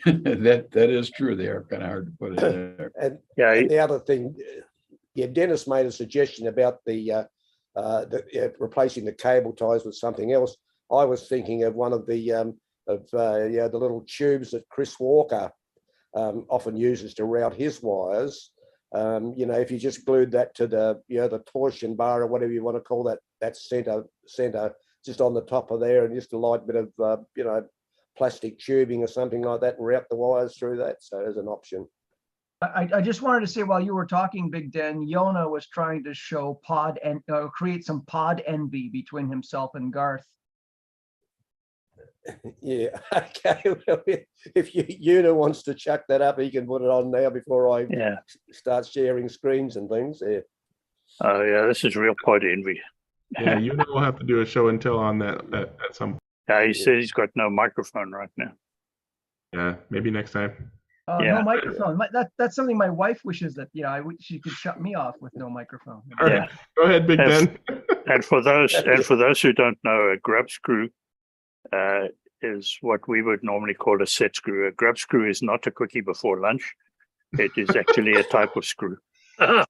that is true. They are kind of hard to put in there. And the other thing, Dennis made a suggestion about the replacing the cable ties with something else. I was thinking of one of the little tubes that Chris Walker often uses to route his wires. If you just glued that to the torsion bar or whatever you want to call that center just on the top of there, and just a light bit of plastic tubing or something like that, and route the wires through that. So there's an option. I just wanted to say, while you were talking, Big Dan, Yona was trying to show pod and create some pod envy between himself and Garth. Yeah, okay. Well, if Una wants to chuck that up, he can put it on now before I start sharing screens and things. Yeah. Oh yeah, this is real pod envy. Yeah, you know we'll have to do a show and tell on that at some point. Yeah, he said he's got no microphone right now. Yeah, maybe next time. No microphone. That's something my wife wishes that she could shut me off with no microphone. All right, go ahead, Big Ben. And for those who don't know, a grub screw is what we would normally call a set screw. A grub screw is not a cookie before lunch. It is actually a type of screw. Well,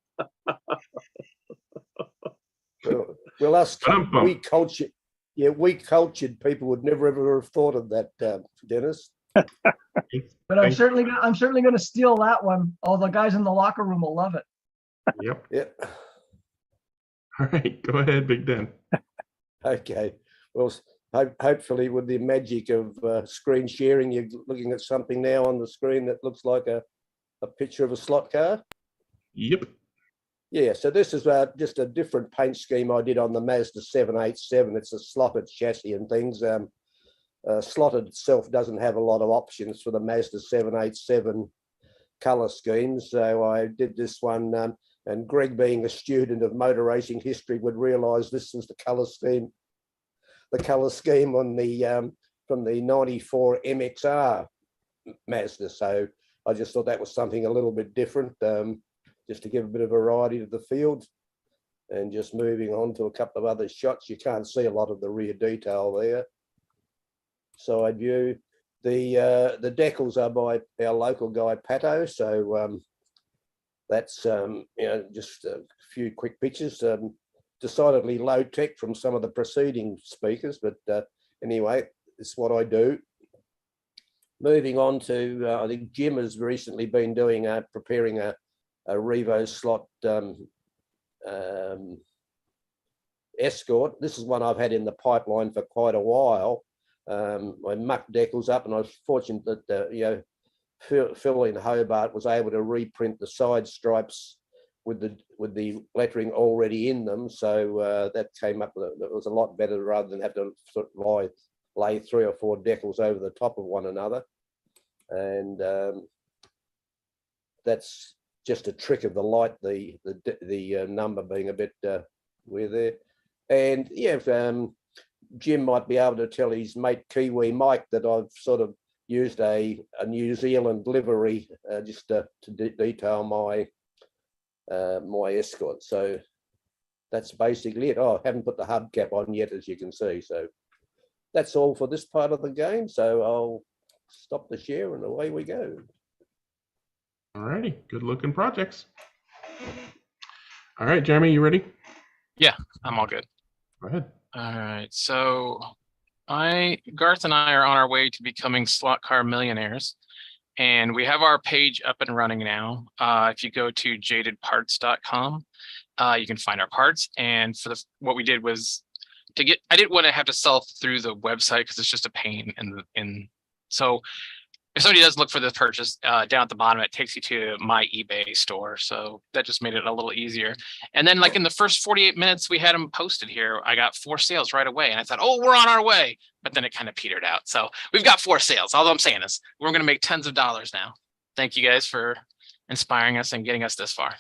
us we cultured people would never ever have thought of that, Dennis. But I'm certainly going to steal that one. All the guys in the locker room will love it. Yep. Yep. All right, go ahead, Big Dan. Okay. Well, hopefully with the magic of screen sharing, you're looking at something now on the screen that looks like a picture of a slot car. Yep. Yeah, so this is just a different paint scheme I did on the Mazda 787. It's a slotted chassis and things. Slotted itself doesn't have a lot of options for the Mazda 787 colour schemes. So I did this one, and Greg, being a student of motor racing history, would realise this was the colour scheme. The colour scheme on the from the 94 MXR Mazda. So I just thought that was something a little bit different, just to give a bit of variety to the field. And just moving on to a couple of other shots, you can't see a lot of the rear detail there. Side view. The decals are by our local guy Pato, so that's just a few quick pictures. Decidedly low tech from some of the preceding speakers, but anyway, it's what I do. Moving on to, I think Jim has recently been doing preparing a Revo slot Escort. This is one I've had in the pipeline for quite a while. I mucked decals up, and I was fortunate that Phil in Hobart was able to reprint the side stripes with the lettering already in them. So that came up. That was a lot better rather than have to sort of lay 3 or 4 decals over the top of one another. And that's just a trick of the light. The number being a bit weird there. And yeah. Jim might be able to tell his mate Kiwi Mike that I've sort of used a New Zealand livery just to detail my my Escort. So that's basically it. Oh, I haven't put the hubcap on yet, as you can see. So that's all for this part of the game. So I'll stop the share and away we go. All righty, good looking projects. All right, Jeremy, you ready? Yeah, I'm all good. Go ahead. All right, so Garth and I are on our way to becoming slot car millionaires, and we have our page up and running now. If you go to jadedparts.com, you can find our parts. And for what we did was I didn't want to have to sell through the website because it's just a pain. So if somebody does look for this purchase, down at the bottom, it takes you to my eBay store. So that just made it a little easier. And then like in the first 48 minutes, we had them posted here. I got 4 sales right away. And I thought, oh, we're on our way. But then it kind of petered out. So we've got 4 sales. All I'm saying is we're going to make tons of dollars now. Thank you guys for inspiring us and getting us this far.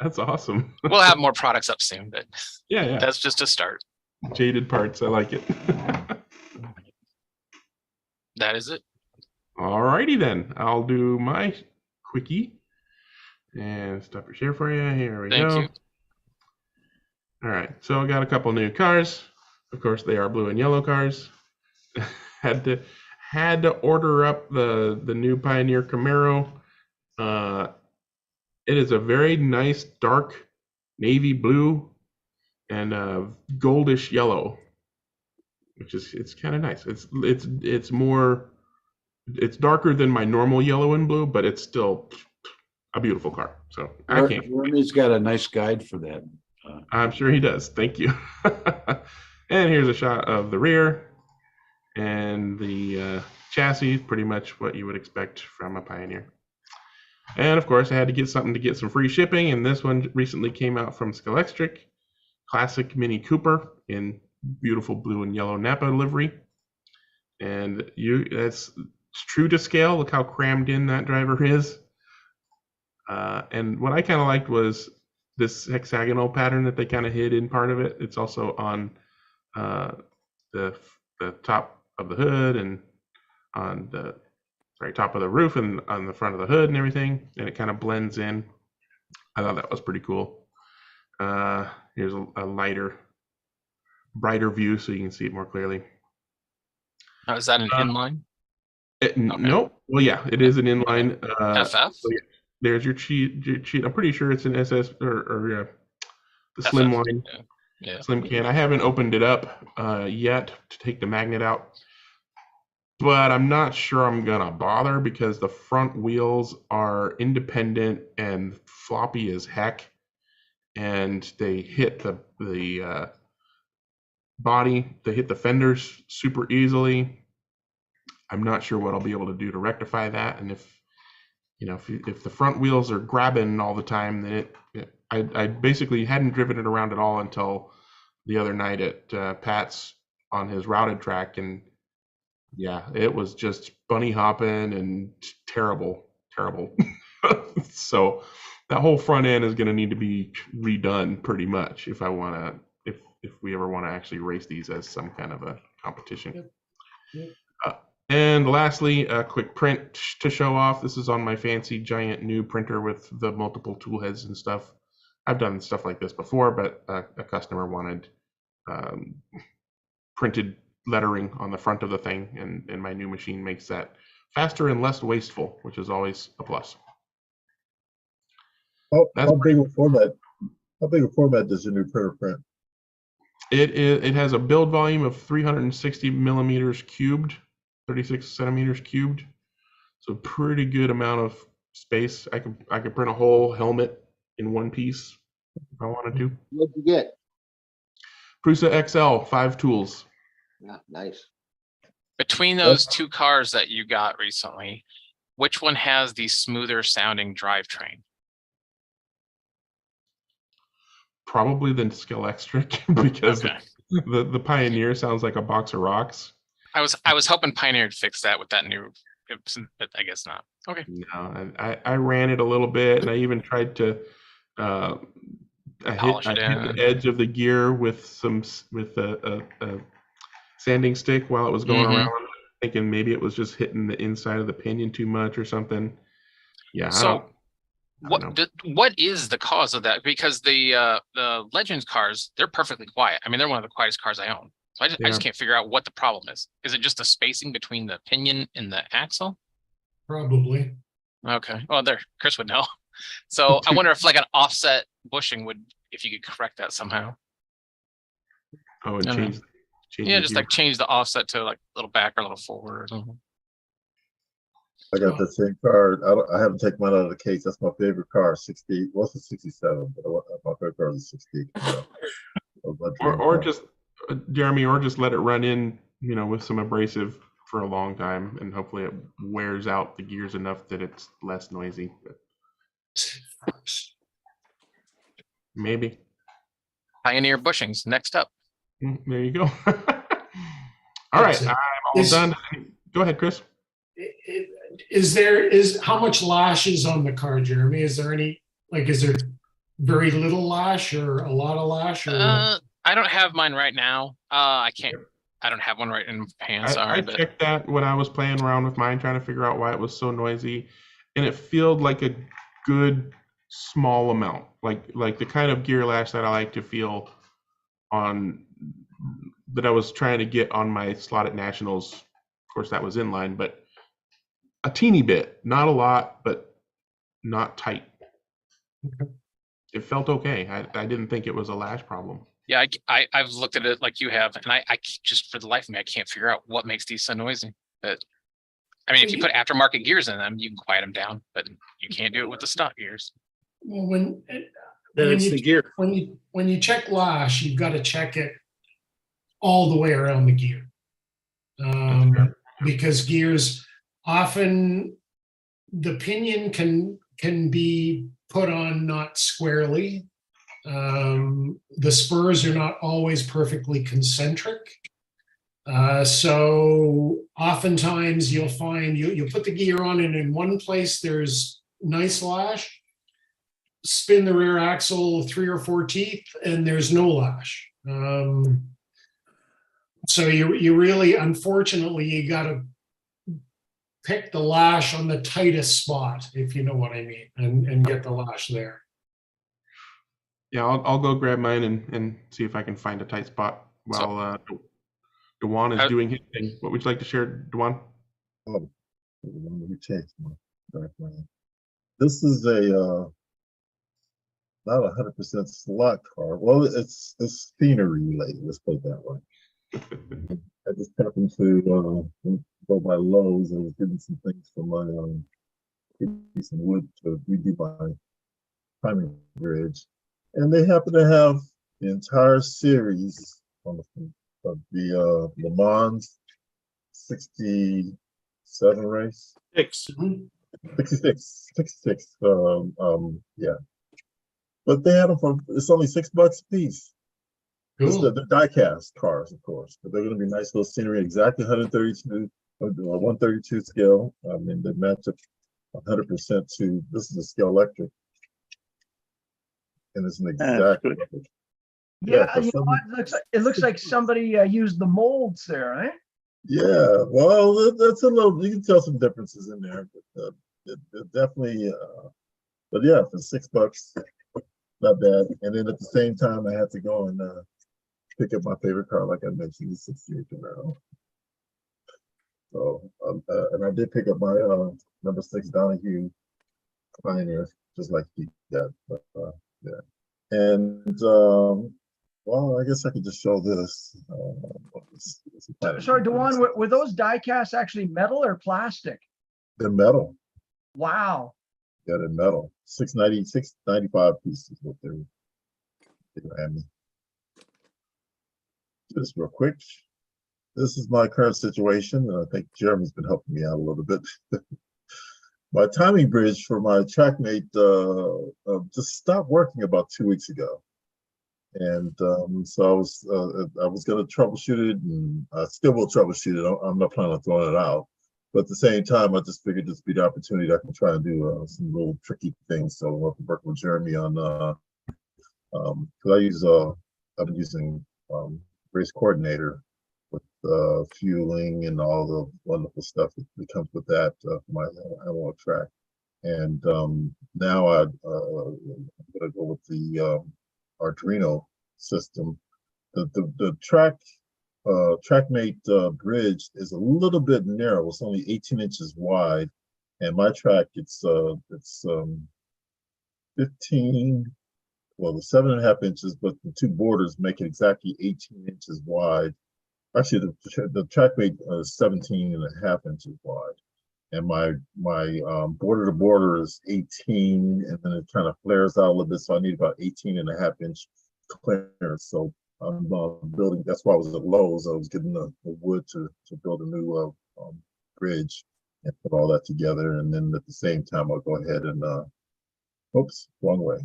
That's awesome. We'll have more products up soon, but yeah, that's just a start. Jaded Parts. I like it. That is it. All righty then. I'll do my quickie and stop your share for you. Here we go. Thank you. All right. So I got a couple new cars. Of course, they are blue and yellow cars. had to order up the new Pioneer Camaro. It is a very nice dark navy blue and goldish yellow, which is it's kind of nice. It's more. It's darker than my normal yellow and blue, but it's still a beautiful car. So I can't. Jeremy's got a nice guide for that. I'm sure he does. Thank you. And here's a shot of the rear and the chassis, pretty much what you would expect from a Pioneer. And of course, I had to get something to get some free shipping, and this one recently came out from Scalextric, classic Mini Cooper in beautiful blue and yellow Napa livery. And it's true to scale. Look how crammed in that driver is. And what I kind of liked was this hexagonal pattern that they kind of hid in part of it. It's also on the top of the hood and on the top of the roof and on the front of the hood and everything, and it kind of blends in. I thought that was pretty cool. Here's a brighter view so you can see it more clearly. Oh, is that an inline? Nope. Well, yeah, it is an inline. FF? So yeah, there's your cheat. I'm pretty sure it's an SS or the slim FF, line. Yeah. Slim can. I haven't opened it up yet to take the magnet out, but I'm not sure I'm gonna bother because the front wheels are independent and floppy as heck, and they hit the body. They hit the fenders super easily. I'm not sure what I'll be able to do to rectify that, and if the front wheels are grabbing all the time, then I basically hadn't driven it around at all until the other night at Pat's on his routed track, and yeah, it was just bunny hopping and terrible. So that whole front end is going to need to be redone pretty much if we ever want to actually race these as some kind of a competition. Yep. And lastly, a quick print to show off. This is on my fancy giant new printer with the multiple tool heads and stuff. I've done stuff like this before, but a customer wanted printed lettering on the front of the thing, and my new machine makes that faster and less wasteful, which is always a plus. How big a format does your new printer print? It has a build volume of 360 millimeters cubed, 36 centimeters cubed. So pretty good amount of space. I could print a whole helmet in one piece if I wanted to. What'd you get? Prusa XL, 5 tools. Yeah, nice. Between those two cars that you got recently, which one has the smoother sounding drivetrain? Probably the Scalextric because Okay. the Pioneer sounds like a box of rocks. I was hoping Pioneer would fix that with that new, but I guess not. Okay. No, I ran it a little bit, and I even tried to I hit the edge of the gear with a sanding stick while it was going around, thinking maybe it was just hitting the inside of the pinion too much or something. Yeah. So what is the cause of that? Because the Legends cars, they're perfectly quiet. I mean, they're one of the quietest cars I own. So I just can't figure out what the problem is. Is it just the spacing between the pinion and the axle? Probably. Okay. Well, Chris would know. So I wonder if like an offset bushing if you could correct that somehow. Oh, and change. Yeah, just like change the offset to like a little back or a little forward or something. I got the same car. I haven't taken mine out of the case. That's my favorite car. 60. What's the 67? But my favorite car is a 60. Or just Jeremy, or just let it run in, with some abrasive for a long time, and hopefully it wears out the gears enough that it's less noisy. Maybe. Pioneer bushings next up. There you go. All right, I'm all done. Go ahead, Chris. How much lash is on the car, Jeremy? Is there very little lash or a lot of lash? Or I don't have mine right now. I don't have one right in my hands. I checked that when I was playing around with mine, trying to figure out why it was so noisy, and it felt like a good small amount, like the kind of gear lash that I like to feel on, that I was trying to get on my slotted Nationals. Of course, that was inline, but a teeny bit, not a lot, but not tight. Okay. It felt okay. I didn't think it was a lash problem. Yeah, I've looked at it like you have, and I just, for the life of me, I can't figure out what makes these so noisy. But I mean, if you put aftermarket gears in them, you can quiet them down, but you can't do it with the stock gears. Well, when Then it's the gear. When you check lash, you've got to check it all the way around the gear. Because gears often, the pinion can be put on not squarely. The spurs are not always perfectly concentric. So oftentimes you'll find you put the gear on, and in one place there's nice lash, spin the rear axle 3 or 4 teeth, and there's no lash. So you really, unfortunately, you got to pick the lash on the tightest spot, if you know what I mean, and get the lash there. Yeah, I'll go grab mine and see if I can find a tight spot while Dewan is doing his thing. What would you like to share, Dewan? Oh, let me check my background. This is a not 100% slot car. Well, it's scenery related. Let's put it that way. I just happened to go by Lowe's and was getting some things for my some wood to redo my timing bridge, and they happen to have the entire series of the Le Mans 67 race. 66. Yeah. But they had them for, it's only $6 a piece. Cool. The die-cast cars, of course, but they're going to be nice little scenery, exactly 132 or 132 scale. I mean, they match up 100% to, this is a scale electric. And it's an exact. Yeah, you know what? It looks like somebody used the molds there, right? Yeah, well, that's a little, you can tell some differences in there, but it definitely, but yeah, for $6, not bad. And then at the same time, I had to go and pick up my favorite car, like I mentioned, the 68 Camaro. So, and I did pick up my number 6 Donahue Pioneer, just like he got, but yeah. And well, I guess I could just show this. Sorry, Dewan, were those die casts actually metal or plastic? They're metal. Wow. Yeah, they're metal. 695 pieces what they ran me. Just real quick. This is my current situation, and I think Jeremy's been helping me out a little bit. My timing bridge for my TrackMate just stopped working about 2 weeks ago. And so I was going to troubleshoot it, and I still will troubleshoot it. I'm not planning on throwing it out. But at the same time, I just figured this would be the opportunity I can try and do some little tricky things. So I'll work with Jeremy on, because I've been using Race Coordinator with fueling and all the wonderful stuff that comes with that for my analog track. And now I'm going to go with the Arduino system. The TrackMate bridge is a little bit narrow. It's only 18 inches wide, and my track it's 15. Well, the 7.5 inches, but the two borders make it exactly 18 inches wide. Actually, the TrackMate is 17.5 inches wide, and my border to border is 18, and then it kind of flares out a little bit, so I need about 18.5 inch clearance. So I'm building. That's why I was at Lowe's. I was getting the wood to build a new bridge and put all that together, and then at the same time I'll go ahead and oops, wrong way.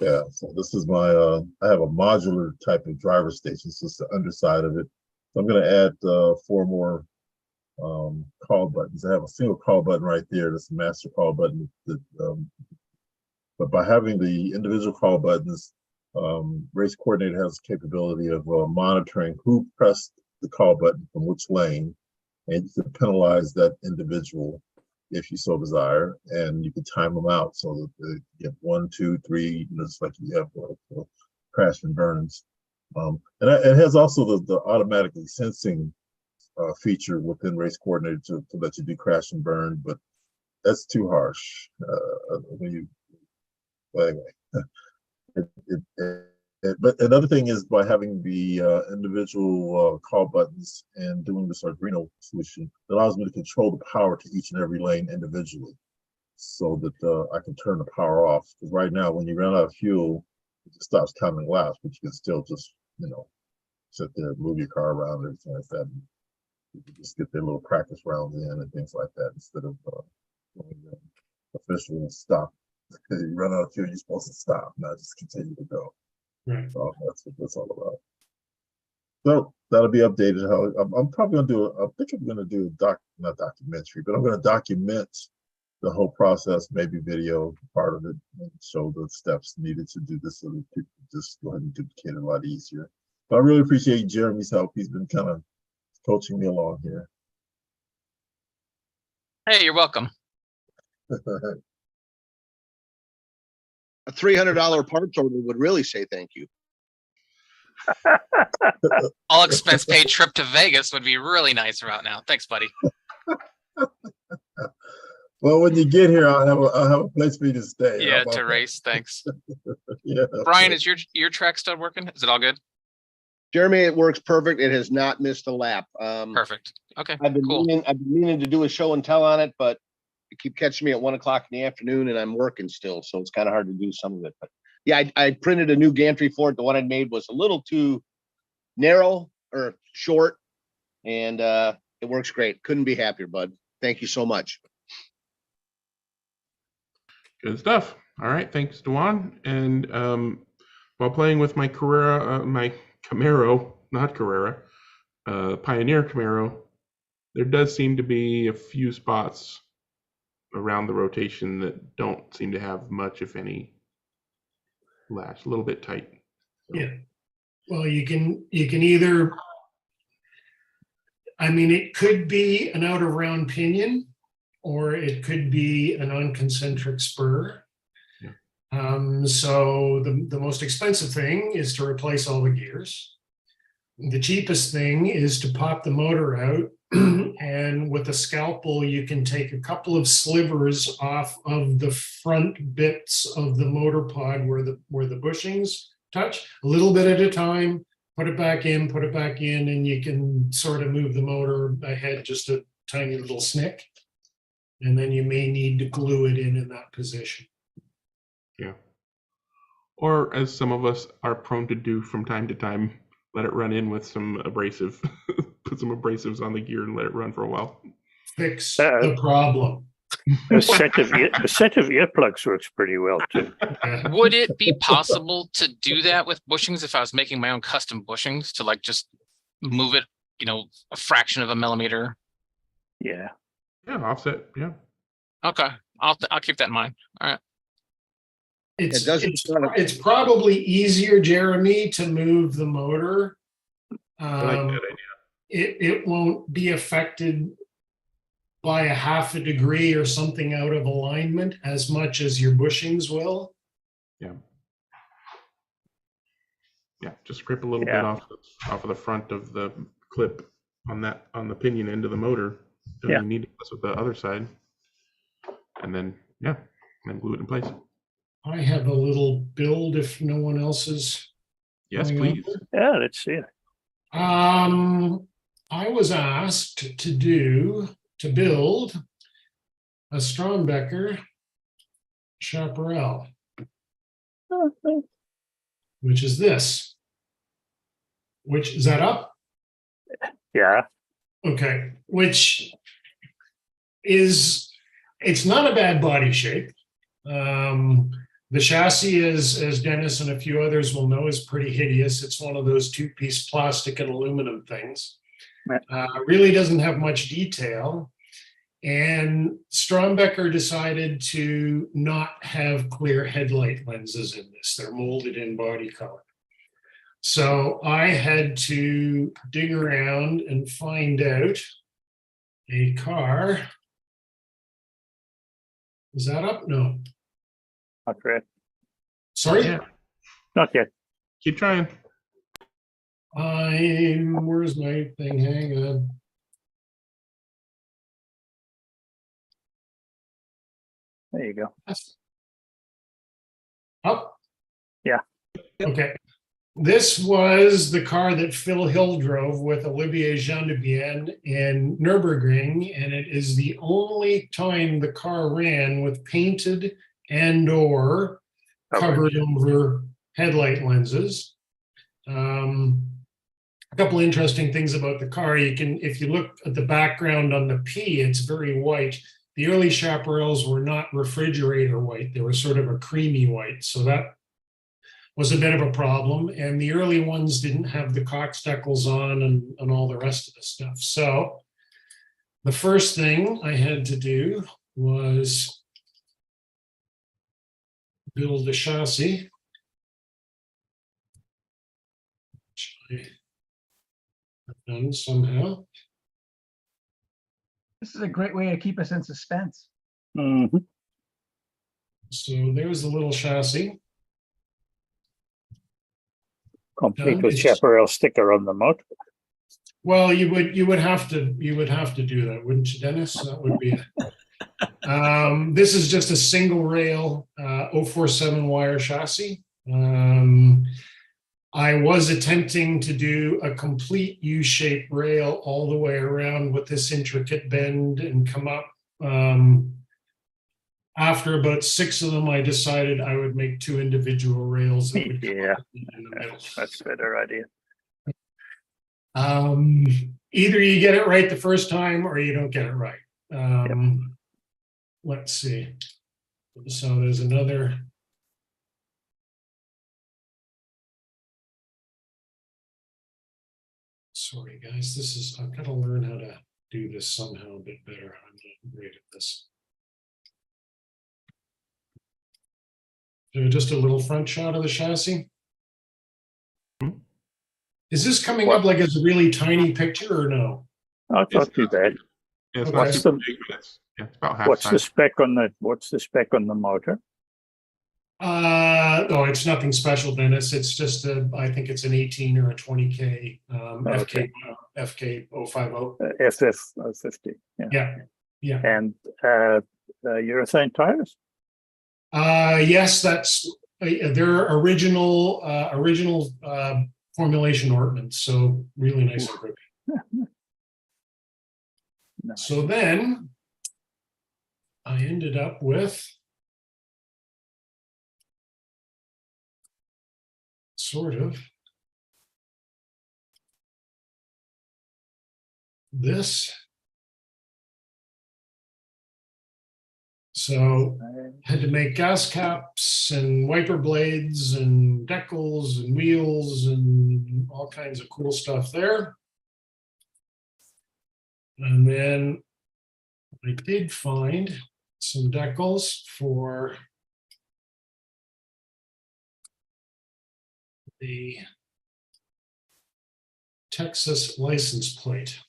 Yeah, so this is my, I have a modular type of driver station, so it's the underside of it. So I'm going to add 4 more call buttons. I have a single call button right there. That's a master call button. But by having the individual call buttons, Race Coordinator has the capability of monitoring who pressed the call button from which lane, and you can penalize that individual if you so desire, and you can time them out so that they get 1, 2, 3, just like you have crash and burns. And it has also the automatically sensing feature within Race Coordinator to let you do crash and burn, but that's too harsh. Well, anyway, but another thing is by having the individual call buttons and doing this Arduino solution, it allows me to control the power to each and every lane individually, so that I can turn the power off. Because right now, when you run out of fuel it just stops counting laps, but you can still just, you know, sit there, move your car around and everything like that. And you can just get their little practice rounds in and things like that instead of going officially and stop. Because you run out of fuel, you're supposed to stop, not just continue to go. Right. So that's what that's all about. So that'll be updated. I'm probably gonna do. I think I'm gonna do not documentary, but I'm gonna document the whole process, maybe video part of it, and show the steps needed to do this so that people just go ahead and duplicate it a lot easier. But I really appreciate Jeremy's help. He's been kind of coaching me along here. Hey, you're welcome. A $300 parts order would really say thank you. All expense paid trip to Vegas would be really nice right now. Thanks, buddy. Well, when you get here, I'll have a place for you to stay. Yeah, to race. Thanks. Yeah. Brian, is your track still working? Is it all good? Jeremy, it works perfect. It has not missed a lap. Perfect. Okay, I've been cool. meaning to do a show and tell on it, but you keep catching me at 1 o'clock in the afternoon and I'm working still. So it's kind of hard to do some of it, but yeah, I printed a new gantry for it. The one I made was a little too narrow or short, and it works great. Couldn't be happier, bud. Thank you so much. Good stuff. All right, thanks, Dewan. And while playing with my Carrera, my Camaro, not Carrera, Pioneer Camaro, there does seem to be a few spots around the rotation that don't seem to have much, if any, lash. A little bit tight. So. Yeah. Well, you can either, I mean, it could be an out of round pinion, or it could be an unconcentric spur. Yeah. So the most expensive thing is to replace all the gears. The cheapest thing is to pop the motor out, and with a scalpel, you can take a couple of slivers off of the front bits of the motor pod where the bushings touch, a little bit at a time, put it back in, and you can sort of move the motor ahead just a tiny little snick. And then you may need to glue it in that position. Yeah. Or as some of us are prone to do from time to time, let it run in with some abrasive, put some abrasives on the gear and let it run for a while. Fix the problem. A set of earplugs works pretty well too. Would it be possible to do that with bushings if I was making my own custom bushings to like just move it, you know, a fraction of a millimeter? Yeah. Yeah, offset. Yeah. Okay, I'll keep that in mind. All right. It's probably easier, Jeremy, to move the motor. I like that idea. It won't be affected by a half a degree or something out of alignment as much as your bushings will. Yeah. Yeah, just scrape a little bit off of the front of the clip on the pinion end of the motor. Don't even need to mess with the other side. And then glue it in place. I have a little build if no one else is. Yes, please. Yeah, let's see it. I was asked to build a Strombecker Chaparral, which is this. Which is that up? Yeah. Okay, which is, it's not a bad body shape. The chassis, as Dennis and a few others will know, is pretty hideous. It's one of those two-piece plastic and aluminum things. Really doesn't have much detail. And Strombecker decided to not have clear headlight lenses in this. They're molded in body color. So I had to dig around and find out a car. Is that up? No. Not yet. Sorry? Yeah. Not yet. Keep trying. Where's my thing? Hang on. There you go. Up? Yeah. Okay. This was the car that Phil Hill drove with Olivier Gendebien in Nürburgring, and it is the only time the car ran with painted and/or covered over headlight lenses. A couple interesting things about the car. You can, if you look at the background on the P, it's very white. The early Chaparrals were not refrigerator white. They were sort of a creamy white. So that was a bit of a problem. And the early ones didn't have the Cox decals on and all the rest of the stuff. So the first thing I had to do was build a chassis. Which I have done somehow. This is a great way to keep us in suspense. Mhm. So there's the little chassis. Complete with Chaparral sticker on the motor. Well, you would have to do that, wouldn't you, Dennis? That would be it. This is just a single rail 047 wire chassis. I was attempting to do a complete U-shaped rail all the way around with this intricate bend and come up. After about 6 of them, I decided I would make 2 individual rails. That would come up in the middle. That's a better idea. Either you get it right the first time or you don't get it right. Let's see. So there's another. Sorry, guys, I've got to learn how to do this somehow a bit better. I'm not great at this. So just a little front shot of the chassis. Is this coming up like as a really tiny picture or no? Oh, it's not too bad. Yeah, it's Okay. not super big, but it's about half What's the size. spec on the the motor? No, it's nothing special, Dennis. It's just I think it's an 18 or a 20K Okay. FK 050. FF50. Yeah. Yeah. And urethane tires? Yes, that's their original formulation ordnance. So really nice and quick. Nice. So then I ended up with sort of this. So had to make gas caps and wiper blades and decals and wheels and all kinds of cool stuff there. And then I did find some decals for the Texas license plate.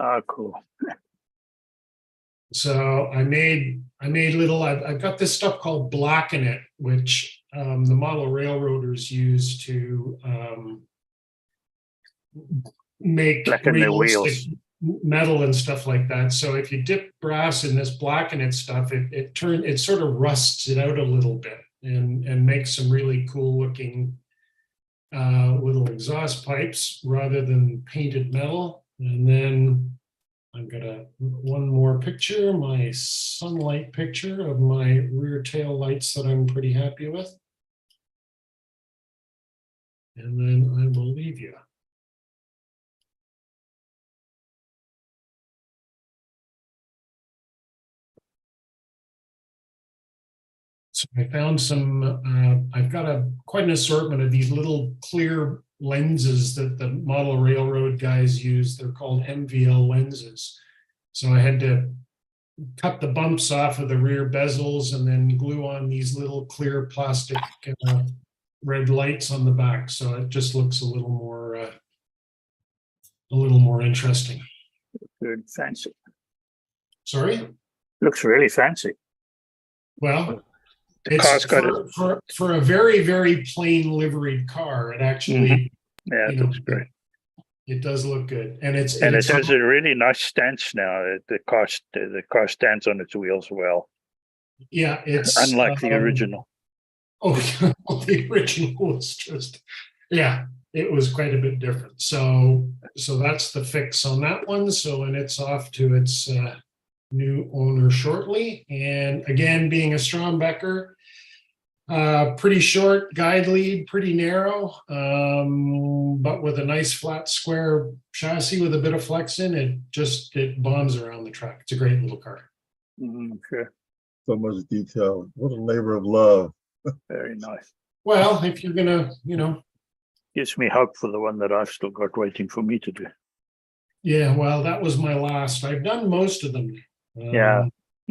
Ah, cool. So I made little, I've got this stuff called Blacken It, which the model railroaders use to make Blacken their realistic wheels. metal and stuff like that. So if you dip brass in this Blacken It stuff, it sort of rusts it out a little bit and makes some really cool looking little exhaust pipes rather than painted metal. And then I've got one more picture, my sunlight picture of my rear tail lights that I'm pretty happy with. And then I will leave you. So I found some, I've got quite an assortment of these little clear lenses that the model railroad guys use. They're called MVL lenses. So I had to cut the bumps off of the rear bezels and then glue on these little clear plastic red lights on the back. So it just looks a little more interesting. Good, fancy. Sorry? Looks really fancy. Well, The car's got for a very, very plain liveried car, it actually Yeah, it looks great. It does look good, and it has a really nice stance now. The car stands on its wheels well. Yeah, it's unlike the original. Oh, the original was just, yeah, it was quite a bit different. So that's the fix on that one. So, and it's off to its new owner shortly. And again, being a Strombecker, pretty short guide lead, pretty narrow, but with a nice flat square chassis with a bit of flex in it. It bombs around the track. It's a great little car. Sure. So much detail. What a labor of love. Very nice. Well, if you're gonna, Gives me hope for the one that I've still got waiting for me to do. yeah, well, that was my last. I've done most of them. Yeah.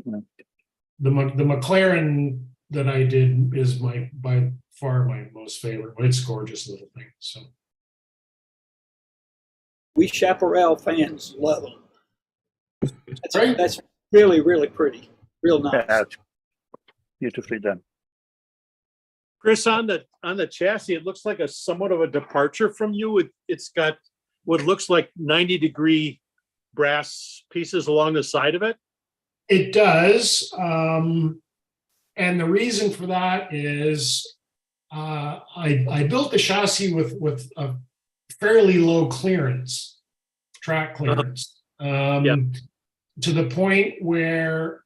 The McLaren that I did is by far my most favorite. It's a gorgeous little thing. So We Chaparral fans love them. Right. That's really, really pretty. Real nice. Yeah, beautifully done. Chris, on the chassis, it looks like a somewhat of a departure from you. It's got what looks like 90-degree brass pieces along the side of it. it does. And the reason for that is I built the chassis with a fairly low clearance, track clearance, to the point where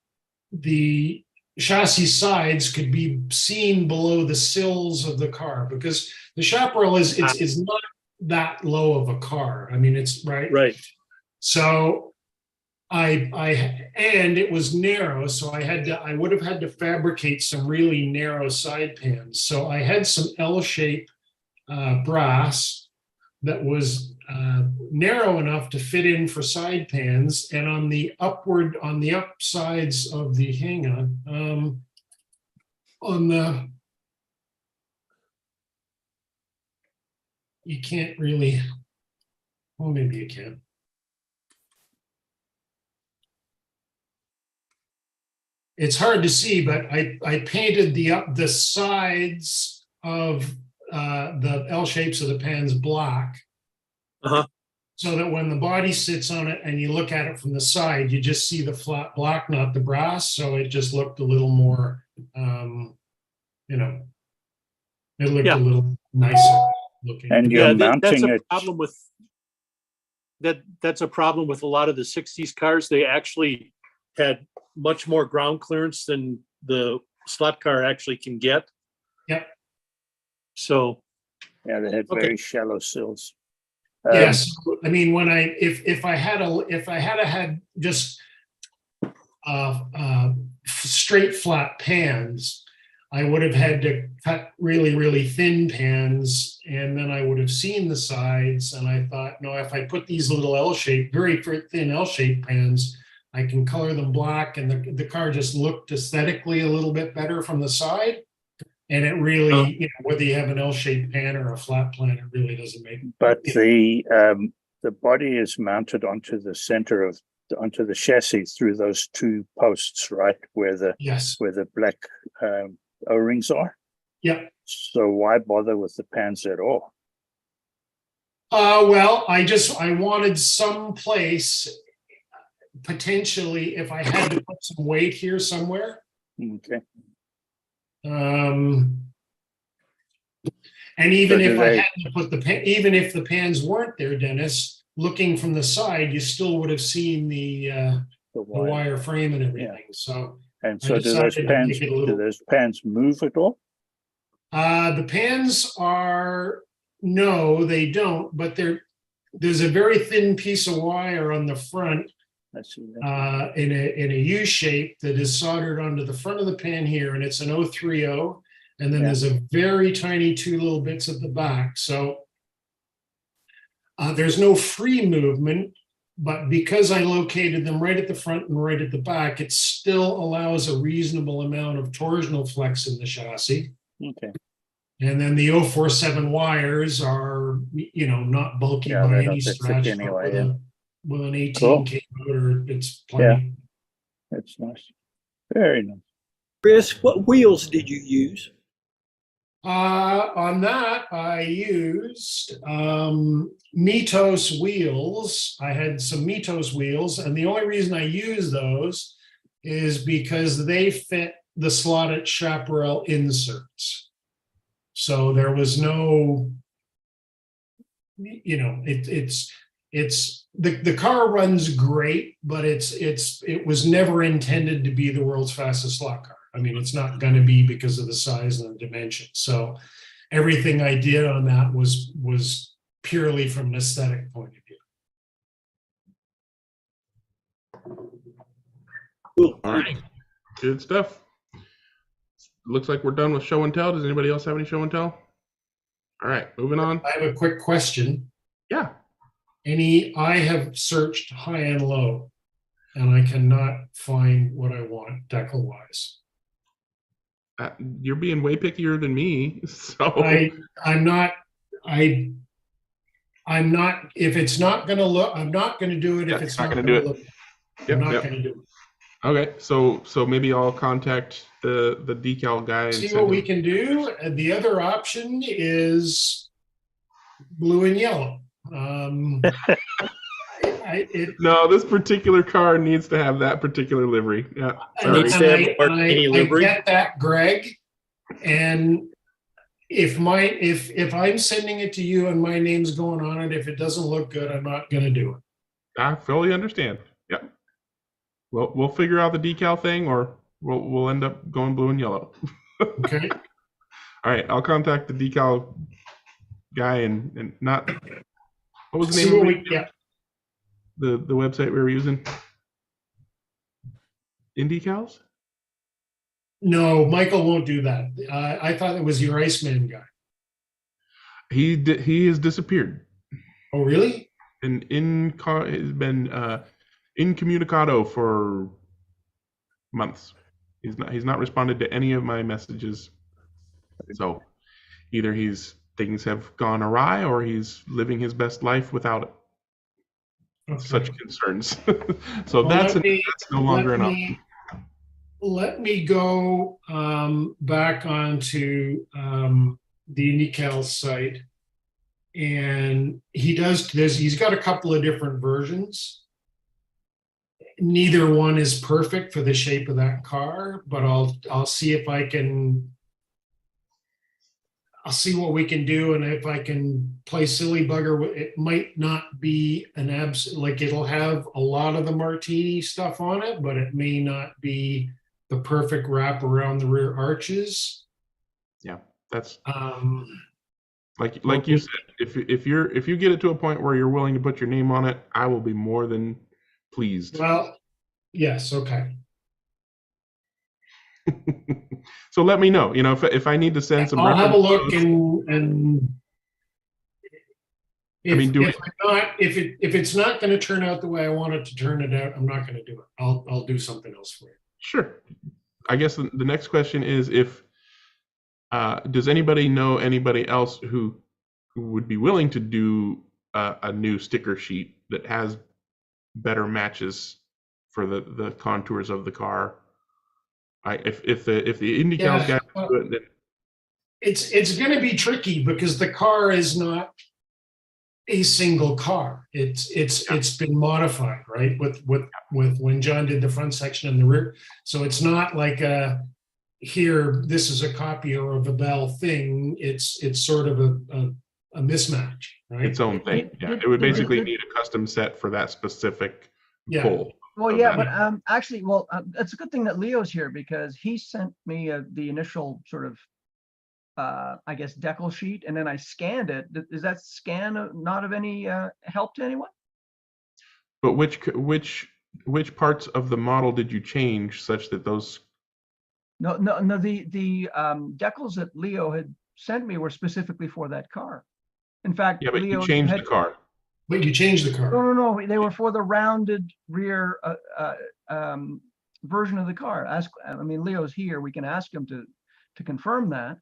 the chassis sides could be seen below the sills of the car, because the Chaparral is not that low of a car. I mean, it's right. So and it was narrow, so I would have had to fabricate some really narrow side pans. So I had some L-shape brass that was narrow enough to fit in for side pans, and on the upsides of the you can't really, well, maybe you can. It's hard to see, but I painted the sides of the L shapes of the pans black, so that when the body sits on it and you look at it from the side, you just see the flat black, not the brass. So it just looked a little more, it looked a little nicer looking. And you're mounting that's a it. problem with that's a problem with a lot of the 60s cars. They actually had much more ground clearance than the slot car actually can get. Yep. So yeah, they had very shallow sills. Yes, I mean, when if I had just straight flat pans, I would have had to cut really, really thin pans, and then I would have seen the sides. And I thought, no, if I put these little L-shaped, very thin L-shaped pans, I can color them black, and the car just looked aesthetically a little bit better from the side. And it really, whether you have an L-shaped pan or a flat pan, it really doesn't make. But the body is mounted onto the center onto the chassis through those two posts, right, where the black O-rings are. Yeah. So why bother with the pans at all? Well, I wanted some place, potentially, if I had to put some weight here somewhere. Okay. And even if I had to put even if the pans weren't there, Dennis, looking from the side, you still would have seen the wire frame and everything. So do those pans move at all? The pans no, they don't, but there's a very thin piece of wire on the front in a U shape that is soldered onto the front of the pan here, and it's an 030, and then there's a very tiny two little bits at the back. So there's no free movement, but because I located them right at the front and right at the back, it still allows a reasonable amount of torsional flex in the chassis. Okay. And then the 047 wires are, not bulky by any stretch. Anyway, with an 18K motor, it's plenty. Yeah, that's nice. Very nice. Chris, what wheels did you use? On that, I used Mitos wheels. I had some Mitos wheels, and the only reason I use those is because they fit the slotted Chaparral inserts. So there was no, it's the car runs great, but it was never intended to be the world's fastest slot car. I mean, it's not going to be because of the size and the dimensions. So everything I did on that was purely from an aesthetic point of view. All right. Good stuff. Looks like we're done with show and tell. Does anybody else have any show and tell? All right, moving on. I have a quick question. Yeah. I have searched high and low, and I cannot find what I want decal wise. You're being way pickier than me. So I'm not. If it's not going to look, I'm not going to do it. If it's not going to look, I'm not going to do it. Okay, so maybe I'll contact the decal guy and See what we can do. And the other option is blue and yellow. No, this particular car needs to have that particular livery. Yeah, I get that, Greg. And if I'm sending it to you and my name's going on it, if it doesn't look good, I'm not going to do it. I fully understand. Yeah. Well, we'll figure out the decal thing, or we'll end up going blue and yellow. Okay. All right, I'll contact the decal guy and not. What was the name of it? The website we were using? InDecals? No, Michael won't do that. I thought it was your Iceman guy. He has disappeared. Oh, really? And has been incommunicado for months. He's not responded to any of my messages. So either things have gone awry, or he's living his best life without it. Okay. Such concerns. So well, that's no longer an option. Let me go back onto the IndyCal site, and he's got a couple of different versions. Neither one is perfect for the shape of that car, but I'll see if I'll see what we can do, and if I can play silly bugger, it might not be an like it'll have a lot of the Martini stuff on it, but it may not be the perfect wrap around the rear arches. Yeah, that's like you said. If you get it to a point where you're willing to put your name on it, I will be more than pleased. Well, yes, okay. So let me know. If I need to send some. I'll have a look and if it's not going to turn out the way I want it to turn it out, I'm not going to do it. I'll do something else for you. Sure. I guess the next question is does anybody know anybody else who would be willing to do a new sticker sheet that has better matches for the contours of the car? If the IndyCals guy do it, then it's going to be tricky because the car is not a single car. It's been modified, right? With when John did the front section and the rear, so it's not like this is a copy of a Bell thing. It's sort of a mismatch, right? Its own thing. Yeah, it would basically need a custom set for that specific pole. Well, yeah, but actually, it's a good thing that Leo's here, because he sent me the initial sort of, I guess, decal sheet, and then I scanned it. Is that scan not of any help to anyone? But which parts of the model did you change such that those? No. The decals that Leo had sent me were specifically for that car. In fact, yeah, but Leo you changed the car. Wait, you changed the car? No. They were for the rounded rear version of the car. Leo's here. We can ask him to confirm that.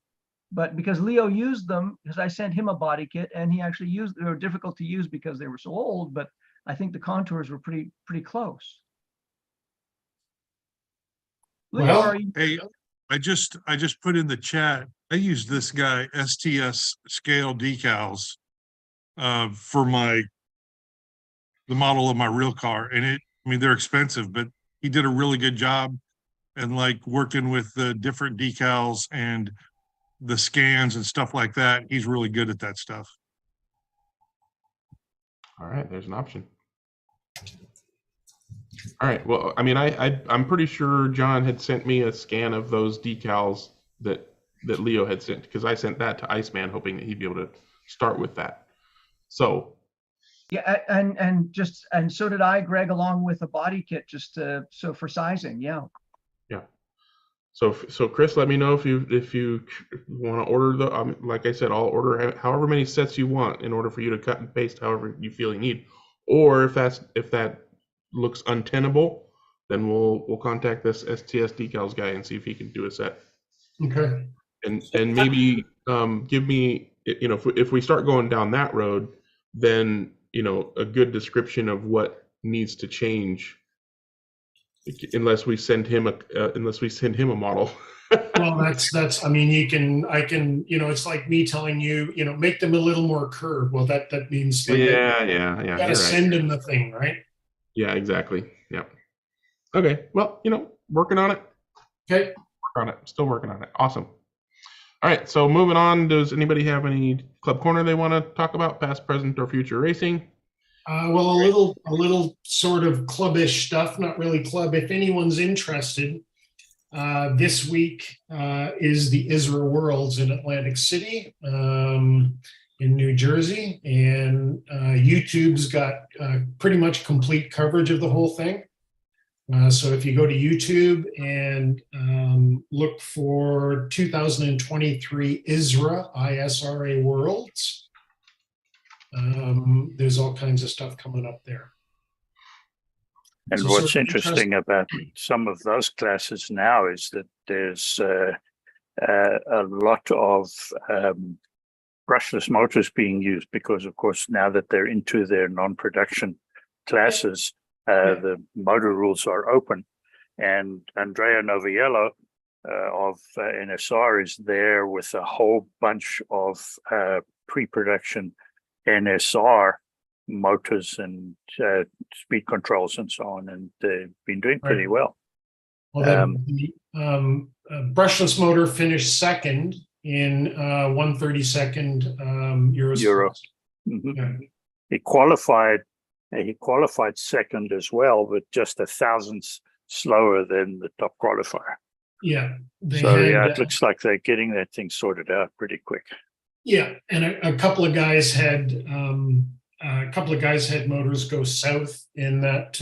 But because Leo used them, because I sent him a body kit, and he actually used. They were difficult to use because they were so old. But I think the contours were pretty close. Leo, hey, I just put in the chat. I use this guy STS scale decals for the model of my real car, and they're expensive, but he did a really good job, and like working with the different decals and the scans and stuff like that. He's really good at that stuff. All right, there's an option. All right. Well, I mean, I'm pretty sure John had sent me a scan of those decals that Leo had sent, because I sent that to Iceman hoping that he'd be able to start with that. So Yeah, and so did I, Greg, along with a body kit, just so for sizing. Yeah. yeah. So Chris, let me know if you want to order the. Like I said, I'll order however many sets you want in order for you to cut and paste however you feel you need. Or if that looks untenable, then we'll contact this STS decals guy and see if he can do a set. Okay. And maybe give me, if we start going down that road, then a good description of what needs to change, unless we send him a model. Well, that's I mean, I can it's like me telling you, make them a little more curved. Well, that means like yeah. you gotta send him the thing, right? Yeah, exactly. Yeah. Okay. Well, working on it. Okay. Work on it. Still working on it. Awesome. All right. So moving on, does anybody have any Club Corner they want to talk about, past, present, or future racing? Well, a little sort of clubbish stuff, not really club. If anyone's interested, this week is the ISRA Worlds in Atlantic City, in New Jersey, and YouTube's got pretty much complete coverage of the whole thing. So if you go to YouTube and look for 2023 ISRA Worlds, there's all kinds of stuff coming up there. And So what's sort of interesting about some of those classes now is that there's a lot of brushless motors being used, because, of course, now that they're into their non-production classes, the motor rules are open. And Andrea Noviello of NSR is there with a whole bunch of pre-production NSR motors and speed controls and so on, and they've been doing pretty well. Well, the brushless motor finished second in 1/32 Euro. Mhm. Yeah. He qualified second as well, but just a thousandth slower than the top qualifier. Yeah. So it looks like they're getting that thing sorted out pretty quick. Yeah, and a couple of guys had motors go south in that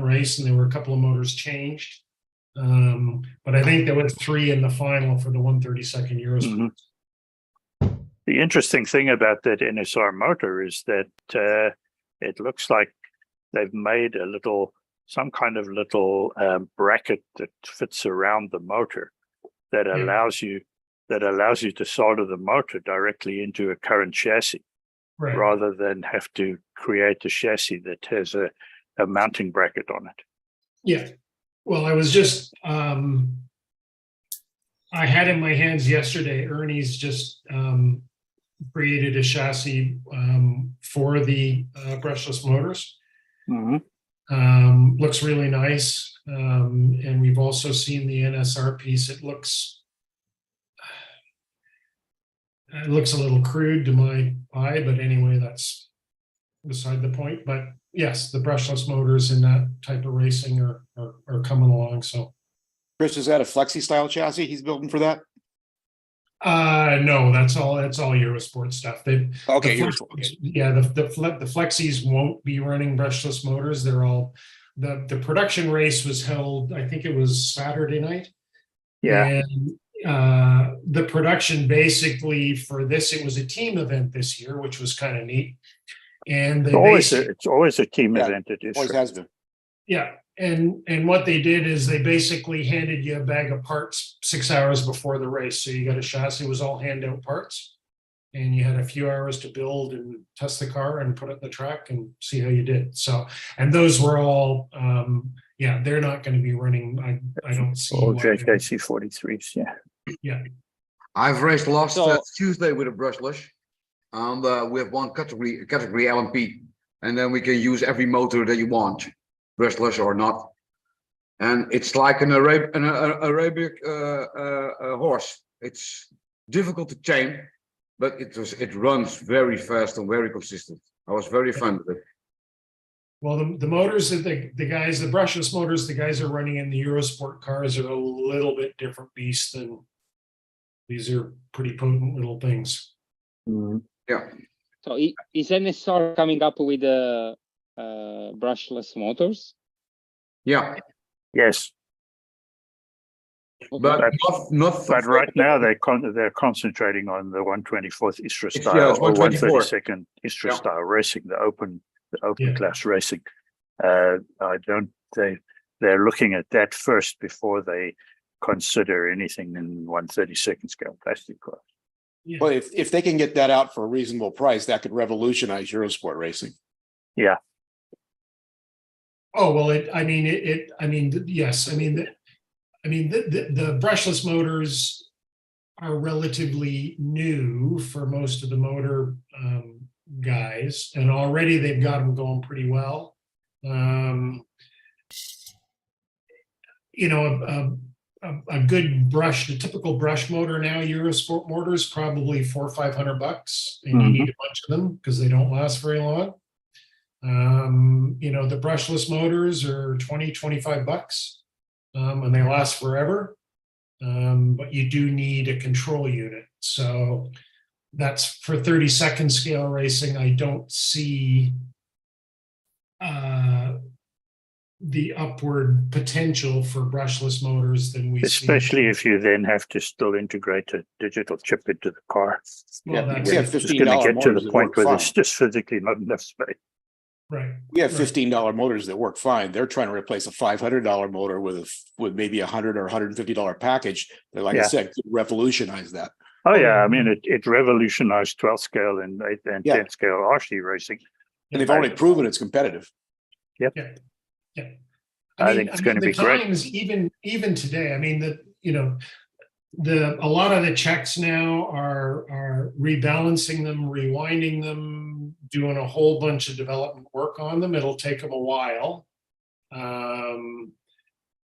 race, and there were a couple of motors changed. But I think there were 3 in the final for the 1/32 Euros. Mhm. The interesting thing about that NSR motor is that it looks like they've made some kind of little bracket that fits around the motor that allows you to solder the motor directly into a current chassis, Right. rather than have to create a chassis that has a mounting bracket on it. Yeah. Well, I was just I had in my hands yesterday, Ernie's just created a chassis for the brushless motors. Looks really nice. And we've also seen the NSR piece. It looks a little crude to my eye, but anyway, that's beside the point. But yes, the brushless motors in that type of racing are coming along. So Chris, is that a flexi style chassis he's building for that? no, that's all Eurosport stuff. Okay, Yeah, the flexis won't be running brushless motors. They're all the production race was held, I think it was Saturday night. Yeah. And the production basically for this, it was a team event this year, which was kind of neat. And It's always a team event. It is. Always has been. Yeah. And what they did is they basically handed you a bag of parts 6 hours before the race. So you got a chassis, it was all handout parts. And you had a few hours to build and test the car and put it in the track and see how you did. So, and those were all, they're not going to be running. I don't see. All why- JKC 43s, yeah. Yeah. I've raced last Tuesday with a brushless, and we have one category LMP, and then we can use every motor that you want, brushless or not. And it's like an Arabic horse. It's difficult to tame, but it runs very fast and very consistent. I was very fond of it. Well, the motors that the guys, the brushless motors, the guys are running in the Eurosport cars are a little bit different beast than these are pretty potent little things. Yeah. So is NSR coming up with brushless motors? Yeah. Yes. But not But right now they're concentrating on the 124th Istra It's- style yeah, it's or 124. 132nd Istra Yeah. style racing, the open Yeah. class racing. They're looking at that first before they consider anything in 132nd scale plastic cars. Yeah. Well, if they can get that out for a reasonable price, that could revolutionize Eurosport racing. Yeah. Oh, well, yes, the brushless motors are relatively new for most of the motor guys, and already they've got them going pretty well. A good brush, the typical brush motor now, Eurosport motor is probably $400 or $500, and you need a bunch of them because they don't last very long. The brushless motors are $20-$25, and they last forever. But you do need a control unit. So that's for 32nd scale racing. I don't see the upward potential for brushless motors than we Especially see. if you then have to still integrate a digital chip into the car. Well, that's we it. have It's going to $15 get to motors the that point work where fine. there's just physically not enough space. Right. We have Right. $15 motors that work fine. They're trying to replace a $500 motor with maybe $100 or $150 package. That, like I Yeah. said, could revolutionize that. Oh yeah, I mean it revolutionized 12 scale and 8 and Yeah. 10 scale RC racing. And they've already proven it's competitive. Yep. Yeah. I think it's going to the be great. times, even today, a lot of the checks now are rebalancing them, rewinding them, doing a whole bunch of development work on them. It'll take them a while.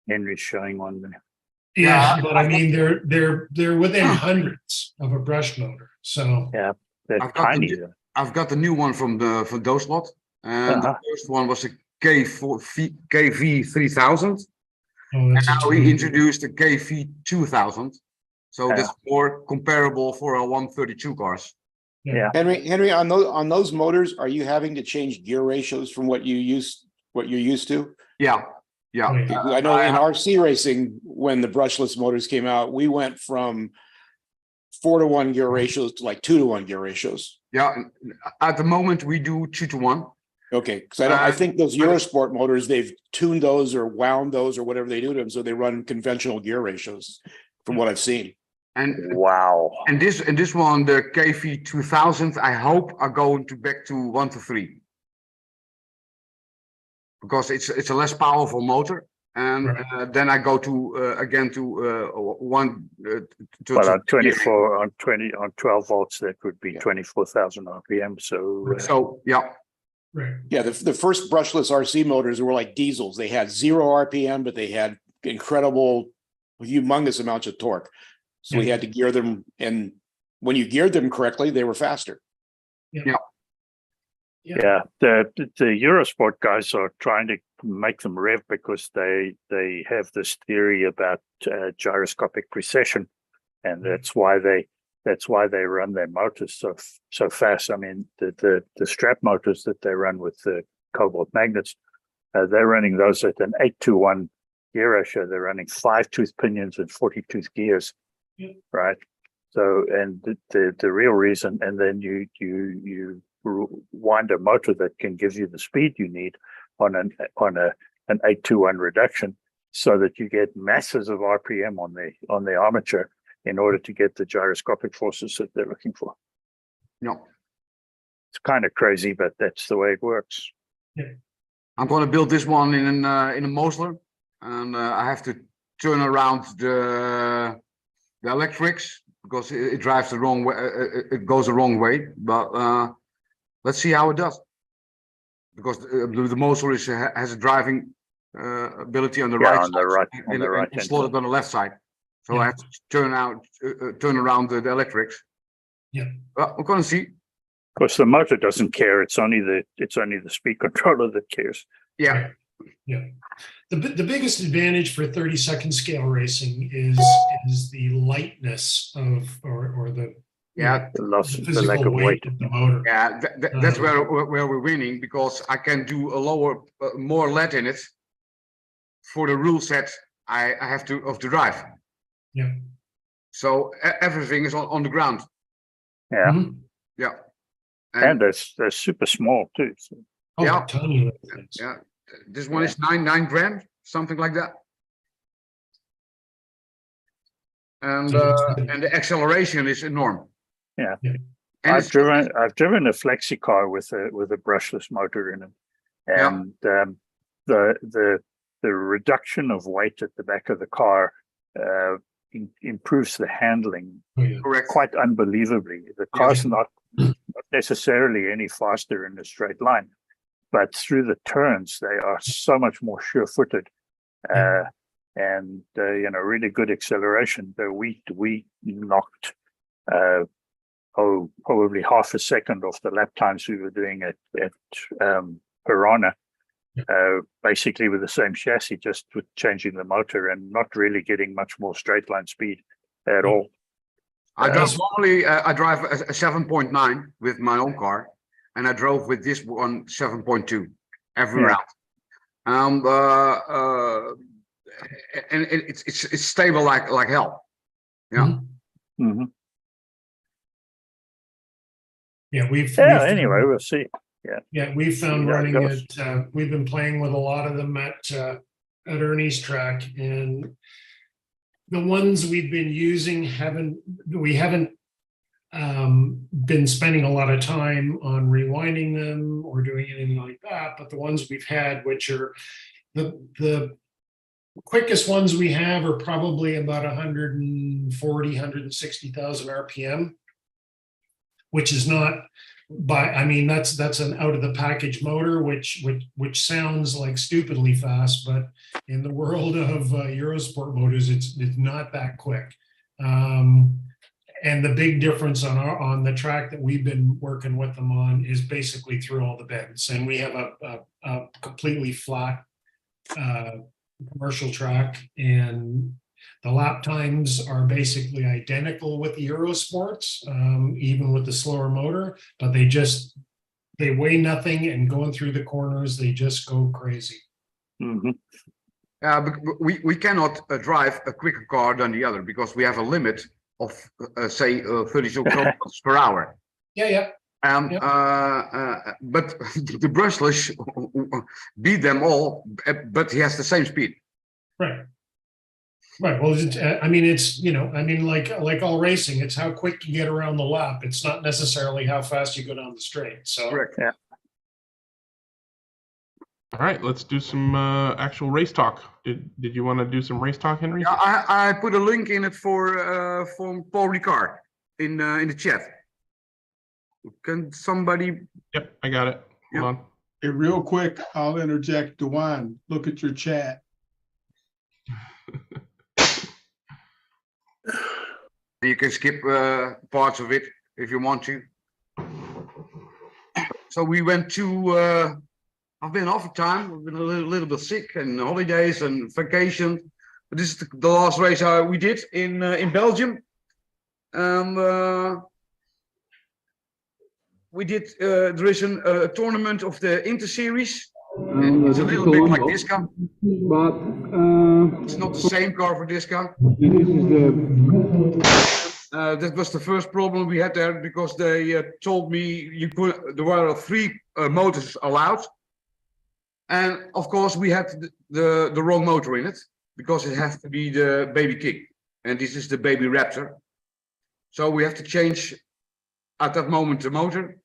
Henry's showing one there. Yeah, but they're within hundreds of a brush motor. So yeah, they're I've got tiny. the, I've got the new one from Doslot, and the first one was a KV3000. And now we introduced the KV2000, so that's more comparable for our 132 cars. Yeah. Henry, on those motors, are you having to change gear ratios from what you're used to? Yeah. I know in RC racing, when the brushless motors came out, we went from 4-to-1 gear ratios to like 2-to-1 gear ratios. Yeah, at the moment we do 2-to-1. Okay, because I think those Eurosport motors, they've tuned those or wound those or whatever they do to them, so they run conventional gear ratios, from what I've seen. And wow. And this one, the KV2000, I hope are going back to 1-to-3. Because it's a less powerful motor, and then I go to again to one. Well, on 24 on 12 volts, that would be 24,000 RPM. So yeah. Right. Yeah, the first brushless RC motors were like diesels. They had 0 RPM, but they had incredible, humongous amounts of torque. So we had to gear them, and when you geared them correctly, they were faster. Yeah, the Eurosport guys are trying to make them rev because they have this theory about gyroscopic precession, and that's why they run their motors so fast. I mean, the strap motors that they run with the cobalt magnets, they're running those at an 8-to-1 gear ratio. They're running 5-tooth pinions and 40-tooth gears, right? So, and the real reason, and then you wind a motor that can give you the speed you need on an 8-to-1 reduction, so that you get masses of RPM on the armature in order to get the gyroscopic forces that they're looking for. No, it's kind of crazy, but that's the way it works. I'm going to build this one in a Mosler, and I have to turn around the electrics because it drives the wrong way. It goes the wrong way, but let's see how it does. Because the Mosler has a driving ability on the right, on the right, on the right, and slotted on the left side. So I have to turn around the electrics. Yeah. Well, we're going to see. Of course, the motor doesn't care. It's only the speed controller that cares. Yeah. Yeah. The biggest advantage for 30-second scale racing is the lightness of or the Yeah, the loss, the the lack physical of weight. of the motor. Yeah, that's where we're winning, because I can do a lower, more lead in it for the rule set I have to drive. Yeah. So everything is on the ground. Yeah, Yeah. and they're super small too. So. Oh, Yeah. tiny little things. Yeah. This one is 9 grand, something like that. And the acceleration is enormous. Yeah. And I've driven a flexi car with a brushless motor in it, and the reduction of weight at the back of the car improves the handling quite unbelievably. The car's not necessarily any faster in a straight line, but through the turns they are so much more sure-footed, and really good acceleration. We knocked probably half a second off the lap times we were doing at Piranha, basically with the same chassis, just with changing the motor and not really getting much more straight line speed at all. I drive normally I drive a 7.9 with my own car, and I drove with this one 7.2 every round. And it's stable like hell. Yeah. Mm-hmm. Yeah, anyway, we'll see. Yeah, we've found Yeah, running goes. it. We've been playing with a lot of them at Ernie's track, and the ones we've been using haven't been spending a lot of time on rewinding them or doing anything like that. But the ones we've had, which are the quickest ones we have, are probably about 160,000 RPM, which is not that's an out of the package motor, which sounds like stupidly fast, but in the world of Eurosport motors, it's not that quick. And the big difference on the track that we've been working with them on is basically through all the bends, and we have a completely flat commercial track, and the lap times are basically identical with the Eurosports, even with the slower motor, but they weigh nothing, and going through the corners, they just go crazy. Mm-hmm. But we cannot drive a quicker car than the other, because we have a limit of say 32 kilometers per hour. Yeah. But the brushless beat them all, but he has the same speed. Right. Well, like all racing, it's how quick you get around the lap. It's not necessarily how fast you go down the straight. So, correct. Yeah. All right, let's do some actual race talk. Did you want to do some race talk, Henry? Yeah, I put a link in it for Paul Ricard in the chat. Can somebody? Yep, I got it. Hold on. Hey, real quick, I'll interject. Dewan, look at your chat. You can skip parts of it if you want to. So we went to. I've been off of time. I've been a little bit sick, and holidays and vacation. But this is the last race we did in Belgium. We did. There is a tournament of the Inter Series. It's a little bit like Disca, but it's not the same car for Disca. That was the first problem we had there, because they told me there were 3 motors allowed, and of course we had the wrong motor in it, because it has to be the Baby King, and this is the Baby Raptor. So we have to change at that moment the motor.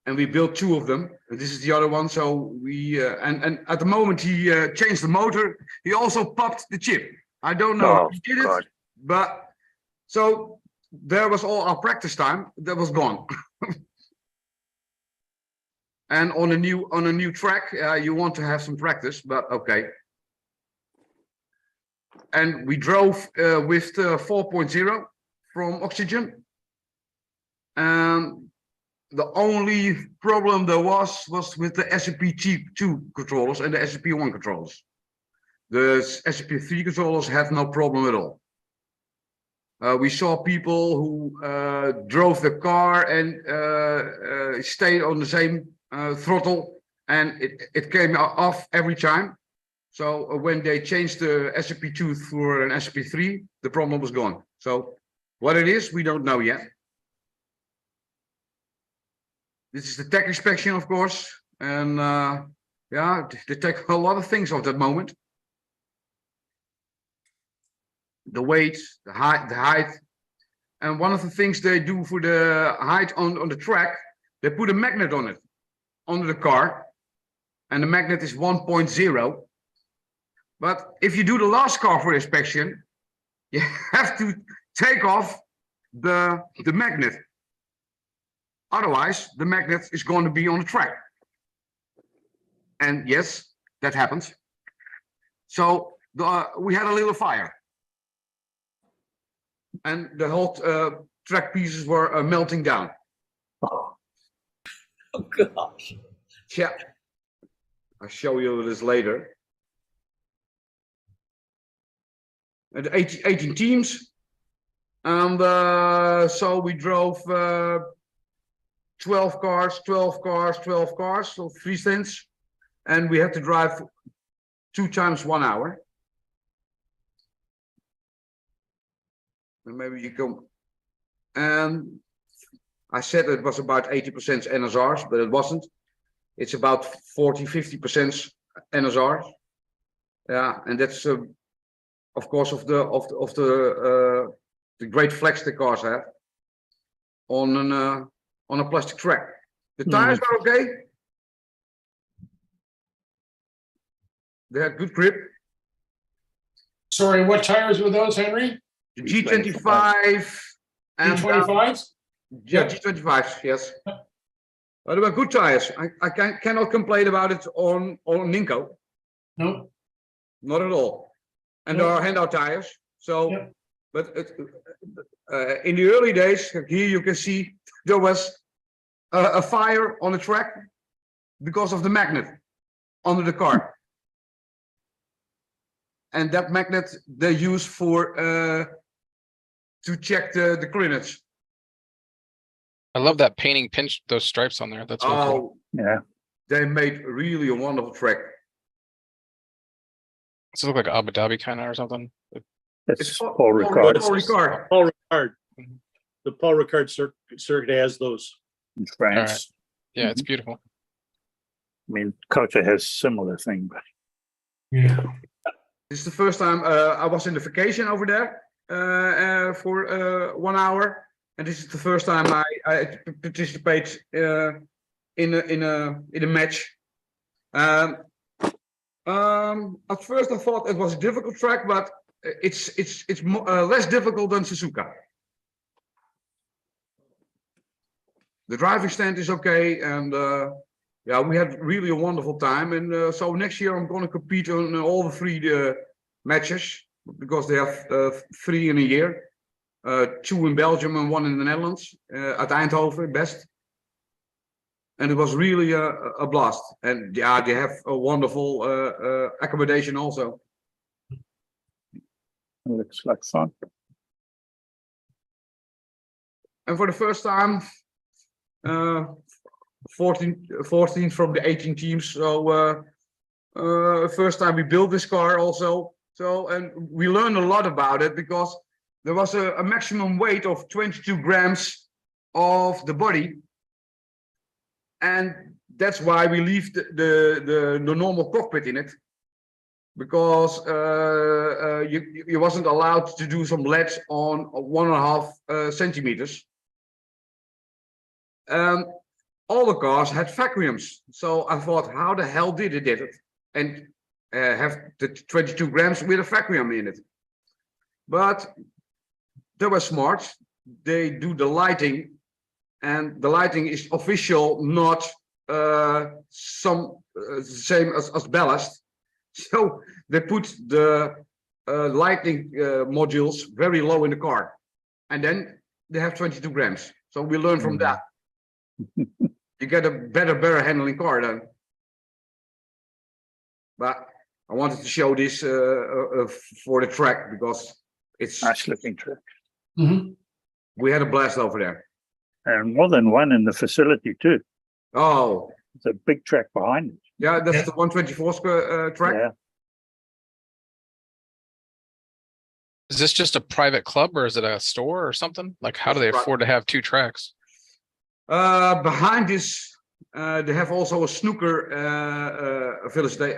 And we built 2 of them. And this is the other one. So we and at the moment he changed the motor, he also popped the chip. I don't know how he did it, but so there was all our practice time that was gone. And on a new track, you want to have some practice, but okay. and we drove with 4.0 from oxygen. And the only problem there was with the SCP-2 controllers and the SCP-1 controllers. The SCP-3 controllers had no problem at all. We saw people who drove the car and stayed on the same throttle, and it came off every time. So when they changed the SCP-2 for an SCP-3, the problem was gone. So what it is, we don't know yet. This is the tech inspection, of course, and yeah, they take a lot of things off that moment. The weight, the height, and one of the things they do for the height on the track, they put a magnet on it, under the car, and the magnet is 1.0. But if you do the last car for inspection, you have to take off the magnet. Otherwise, the magnet is going to be on the track. And yes, that happens. So we had a little fire. And the whole track pieces were melting down. Oh gosh. Yeah. I'll show you this later. And 18 teams. And so we drove 12 cars, 12 cars, 12 cars, so 3 stints. And we had to drive 2 times 1 hour. And maybe you come. And I said it was about 80% NSRs, but it wasn't. It's about 40–50% NSR. Yeah, and that's of course of the great flex the cars have on a plastic track. The tires are okay. They had good grip. Sorry, what tires were those, Henry? The G25 and G25s? Yeah, G25s, yes. But they were good tires. I cannot complain about it on Ninko. No. Not at all. And there are handout tires. So, but in the early days, here you can see there was a fire on the track because of the magnet under the car. And that magnet they use for to check the clearance. I love that painting pinch those stripes on there. That's really cool. Yeah. They made really a wonderful track. Does it look like Abu Dhabi kind of or something? It's Paul Ricard. Paul Ricard. Paul Ricard. The Paul Ricard circuit has those. In France. Yeah, it's beautiful. I mean, Kota has similar thing, but yeah. This is the first time I was in the vacation over there for 1 hour, and this is the first time I participate in a match. At first I thought it was a difficult track, but it's less difficult than Suzuka. The driving stand is okay, and yeah, we had really a wonderful time. And so next year I'm going to compete on all the 3 matches, because they have 3 in a year, 2 in Belgium and 1 in the Netherlands, at Eindhoven best. And it was really a blast. And yeah, they have a wonderful accommodation also. looks like fun. And for the first time, 14 from the 18 teams. So first time we built this car also. So, and we learned a lot about it, because there was a maximum weight of 22 grams of the body. And that's why we leave the normal cockpit in it, because you wasn't allowed to do some ledge on 1.5 centimeters. All the cars had vacuums, so I thought, how the hell did it and have the 22 grams with a vacuum in it? But they were smart. They do the lighting, and the lighting is official, not same as ballast. So they put the lighting modules very low in the car, and then they have 22 grams. So we learn from that. You get a better handling car then. But I wanted to show this for the track because it's nice looking track. We had a blast over there. And more than one in the facility too. Oh, it's a big track behind it. Yeah, that's the 124 square track. Yeah. Is this just a private club or is it a store or something? Like, how do they afford to have 2 tracks? Behind this, they have also a snooker village. They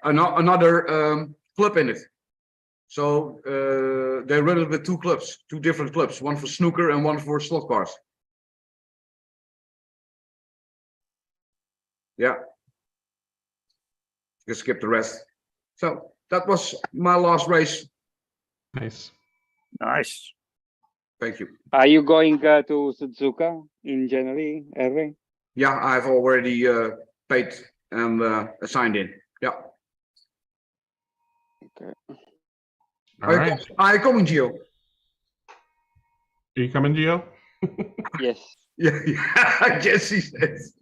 another club in it. So they run it with 2 clubs, 2 different clubs, one for snooker and one for slot cars. Yeah. You can skip the rest. So that was my last race. Nice. Nice. Thank you. Are you going to Suzuka in January, Henry? Yeah, I've already paid and signed in. Yeah. Okay. All right. Are you coming, Gio? Are you coming, Gio? Yes. Yeah, yes, he says.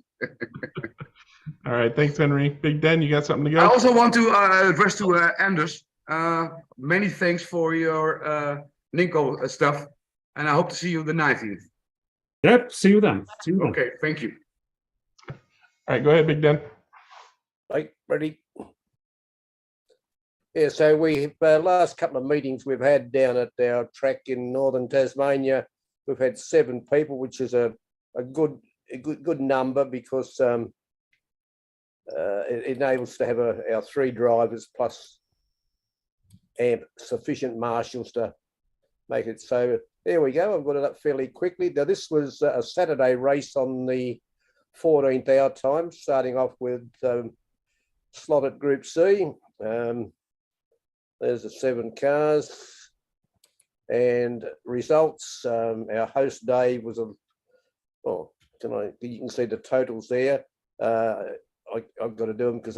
All right. Thanks, Henry. Big Dan, you got something to go? I also want to address to Anders. Many thanks for your Ninko stuff, and I hope to see you the 19th. Yep, see you then. See you then. Okay, thank you. All right, go ahead, Big Dan. Right, ready? Yeah, so we last couple of meetings we've had down at our track in northern Tasmania, we've had 7 people, which is a good number because it enables to have our 3 drivers plus amp sufficient marshals to make it. So there we go. I've got it up fairly quickly. Now this was a Saturday race on the 14th hour time, starting off with slotted Group C. There's the 7 cars and results. Our host Dave was you can see the totals there. I've got to do them because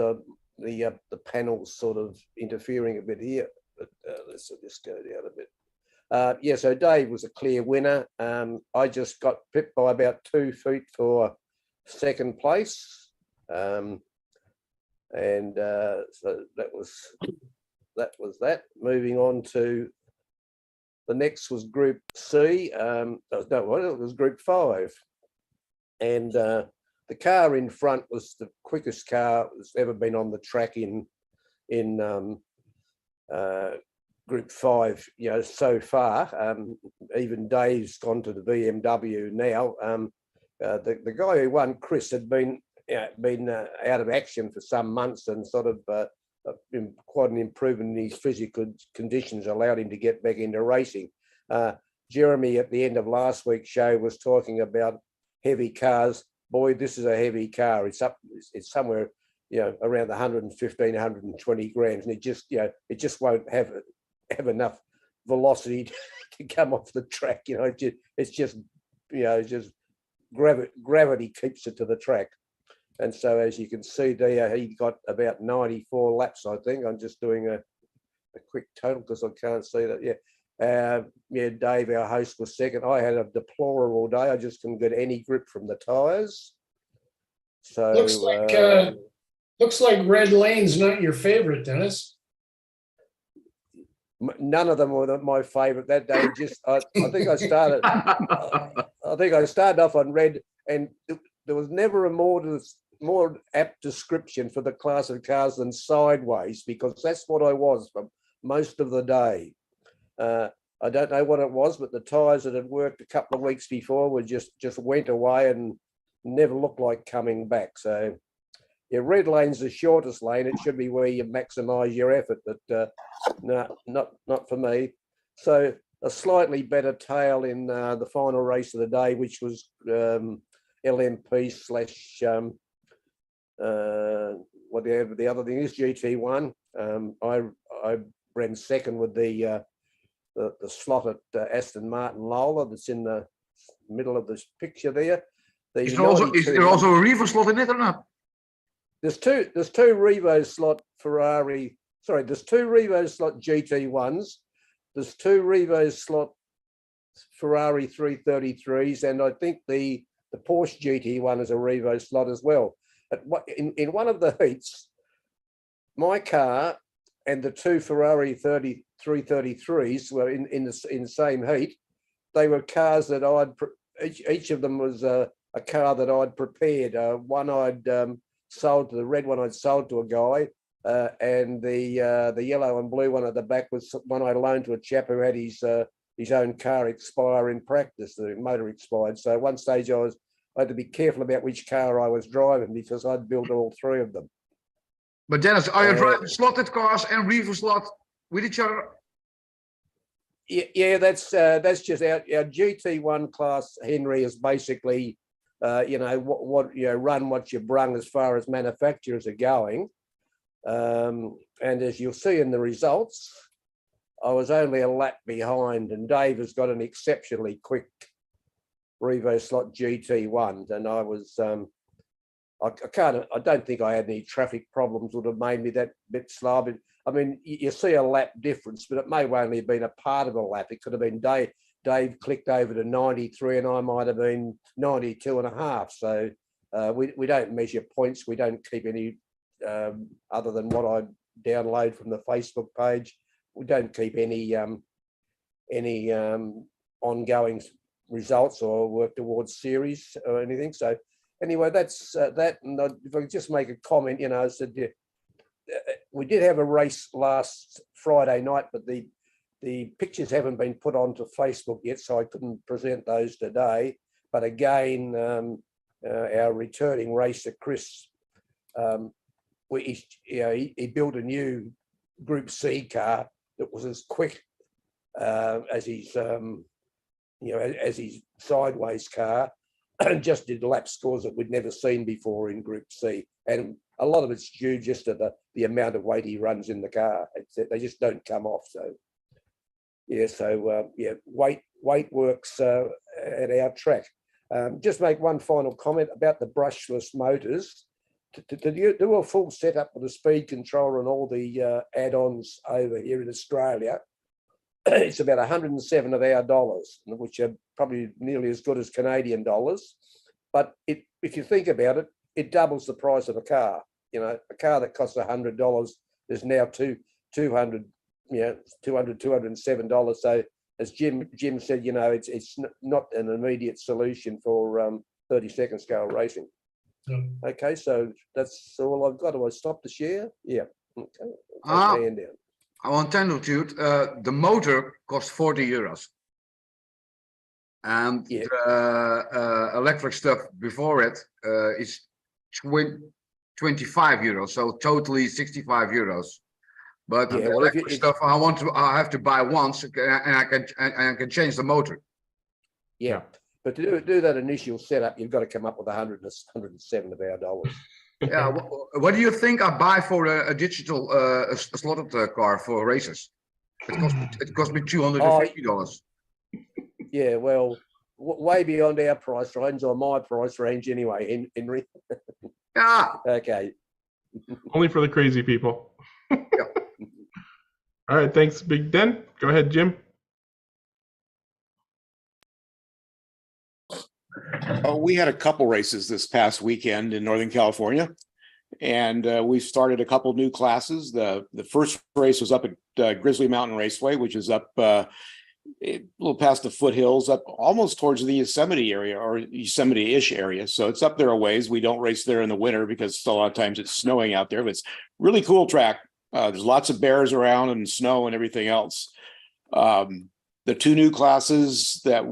the panel's sort of interfering a bit here, but let's just go down a bit. Yeah, so Dave was a clear winner. I just got pipped by about 2 feet for second place. So that was that. Moving on to the next was Group C. No, it was Group 5. And the car in front was the quickest car that's ever been on the track in Group 5, so far. Even Dave's gone to the BMW now. The guy who won, Chris, had been out of action for some months and sort of quite an improvement in his physical conditions allowed him to get back into racing. Jeremy at the end of last week's show was talking about heavy cars. Boy, this is a heavy car. It's somewhere, around the 115, 120 grams, and it just won't have enough velocity to come off the track. It's just gravity keeps it to the track. And so, as you can see there, he got about 94 laps, I think. I'm just doing a quick total because I can't see that. Yeah, Dave, our host, was second. I had a deplorable day. I just couldn't get any grip from the tyres. So looks like Red Lane's not your favorite, Dennis. None of them were my favourite that day. I think I started. I think I started off on Red, and there was never a more apt description for the class of cars than sideways, because that's what I was for most of the day. I don't know what it was, but the tyres that had worked a couple of weeks before were just went away and never looked like coming back. So, yeah, Red Lane's the shortest lane. It should be where you maximise your effort, but no, not for me. So a slightly better tail in the final race of the day, which was LMP slash whatever the other thing is, GT1. I ran second with the slot at Aston Martin Lola that's in the middle of this picture there. Is there also a Revo slot in it or not? There's two Revo slot Ferrari sorry, there's 2 Revo slot GT1s, there's 2 Revo slot Ferrari 333s, and I think the Porsche GT1 is a Revo slot as well. In one of the heats, my car and the 2 Ferrari 333s were in the same heat. They were cars that each of them was a car that I'd prepared. One I'd sold to, the red one I'd sold to a guy, and the yellow and blue one at the back was one I loaned to a chap who had his own car expire in practice. The motor expired. So at one stage I had to be careful about which car I was driving because I'd built all 3 of them. But Dennis, are you driving slotted cars and Revo slot with each other? Yeah, that's just our GT1 class. Henry is basically, run what you brung as far as manufacturers are going. And as you'll see in the results, I was only a lap behind, and Dave has got an exceptionally quick Revo slot GT1, and I was I don't think I had any traffic problems would have made me that bit slow. But I mean, you see a lap difference, but it may have only been a part of a lap. It could have been Dave clicked over to 93 and I might have been 92.5. So we don't measure points. We don't keep any other than what I download from the Facebook page. We don't keep any ongoing results or work towards series or anything. So anyway, that's that. And if I could just make a comment, I said we did have a race last Friday night, but the pictures haven't been put onto Facebook yet, so I couldn't present those today. But again, our returning racer, Chris, he built a new Group C car that was as quick as his sideways car, and just did lap scores that we'd never seen before in Group C. And a lot of it's due just to the amount of weight he runs in the car. They just don't come off. So weight works at our track. Just make one final comment about the brushless motors. To do a full setup with the speed controller and all the add-ons over here in Australia, it's about 107 of our dollars, which are probably nearly as good as Canadian dollars. But if you think about it, it doubles the price of a car. A car that costs $100 is now $207. So as Jim said, it's not an immediate solution for 30-second scale racing. Okay, so that's all I've got. Do I stop the share? Yeah. Okay. Hand down. I want to tell you, the motor costs €40. And the electric stuff before it is €25. So totally €65. But the electric stuff I have to buy once, and I can change the motor. Yeah. But to do that initial setup, you've got to come up with 107 of our dollars. Yeah. What do you think I buy for a digital a slotted car for races? It cost me $250. Yeah, well, way beyond our price range or my price range anyway, Henry. Yeah. Okay. Only for the crazy people. All right, thanks, Big Den. Go ahead, Jim. We had a couple races this past weekend in Northern California, and we started a couple new classes. The first race was up at Grizzly Mountain Raceway, which is up a little past the foothills, up almost towards the Yosemite area or Yosemite-ish area. So it's up there a ways. We don't race there in the winter because a lot of times it's snowing out there, but it's really cool track. There's lots of bears around and snow and everything else. The 2 new classes that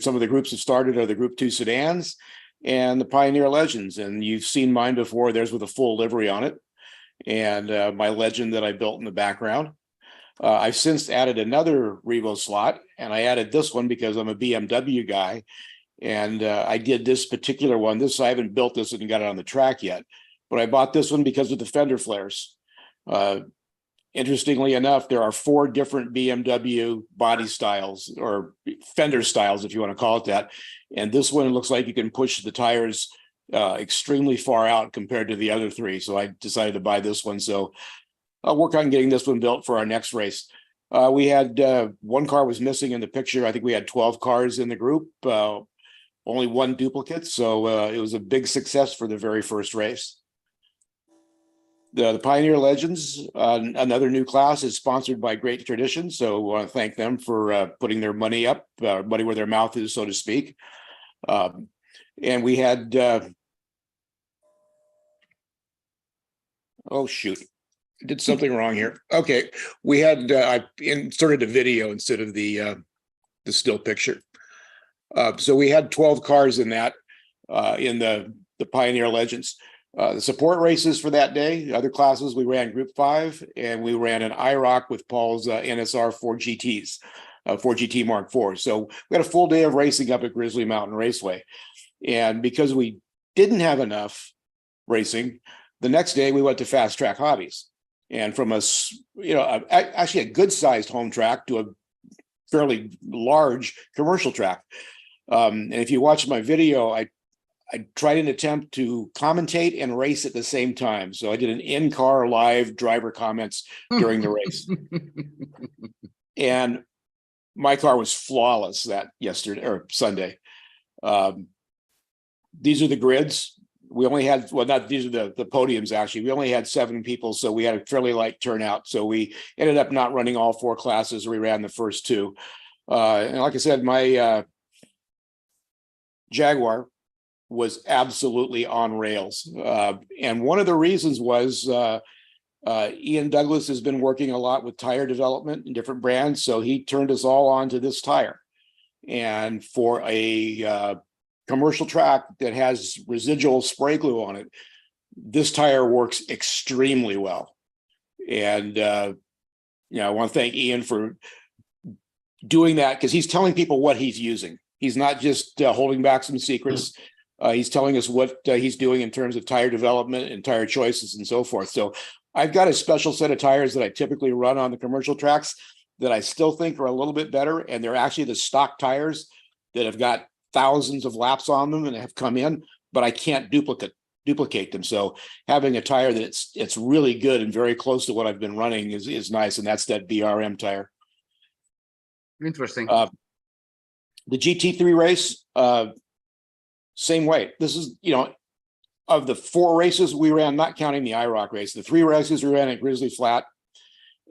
some of the groups have started are the Group 2 sedans and the Pioneer Legends. And you've seen mine before. There's with a full livery on it, and my Legend that I built in the background. I've since added another Revo slot, and I added this one because I'm a BMW guy, and I did this particular one. I haven't built this and got it on the track yet, but I bought this one because of the fender flares. Interestingly enough, there are 4 different BMW body styles or fender styles, if you want to call it that. And this one looks like you can push the tires extremely far out compared to the other three. So I decided to buy this one. So I'll work on getting this one built for our next race. We had one car was missing in the picture. I think we had 12 cars in the group, only one duplicate. So it was a big success for the very first race. The Pioneer Legends, another new class, is sponsored by Great Tradition. So I want to thank them for putting their money up, money where their mouth is, so to speak. And we had, oh shoot, I did something wrong here. Okay, we had, I inserted a video instead of the still picture. So we had 12 cars in that, in the Pioneer Legends. The support races for that day, other classes, we ran Group 5, and we ran an IROC with Paul's NSR 4 GTs, 4 GT Mark IV. So we had a full day of racing up at Grizzly Mountain Raceway. And because we didn't have enough racing, the next day we went to Fast Track Hobbies. And from a, actually a good sized home track to a fairly large commercial track. And if you watch my video, I tried an attempt to commentate and race at the same time. So I did an in-car live driver comments during the race. And my car was flawless that yesterday or Sunday. These are the grids. We only had, well, not these are the podiums actually. We only had 7 people, so we had a fairly light turnout. So we ended up not running all 4 classes. We ran the first 2. And like I said, my Jaguar was absolutely on rails. And one of the reasons was Ian Douglas has been working a lot with tire development in different brands. So he turned us all on to this tire. And for a commercial track that has residual spray glue on it, this tire works extremely well. And, I want to thank Ian for doing that, because he's telling people what he's using. He's not just holding back some secrets. He's telling us what he's doing in terms of tire development and tire choices and so forth. So I've got a special set of tires that I typically run on the commercial tracks that I still think are a little bit better. And they're actually the stock tires that have got thousands of laps on them and have come in, but I can't duplicate them. So having a tire that's it's really good and very close to what I've been running is nice. And that's that BRM tire. Interesting. The GT3 race, same way. This is, of the 4 races we ran, not counting the IROC race, the 3 races we ran at Grizzly Flat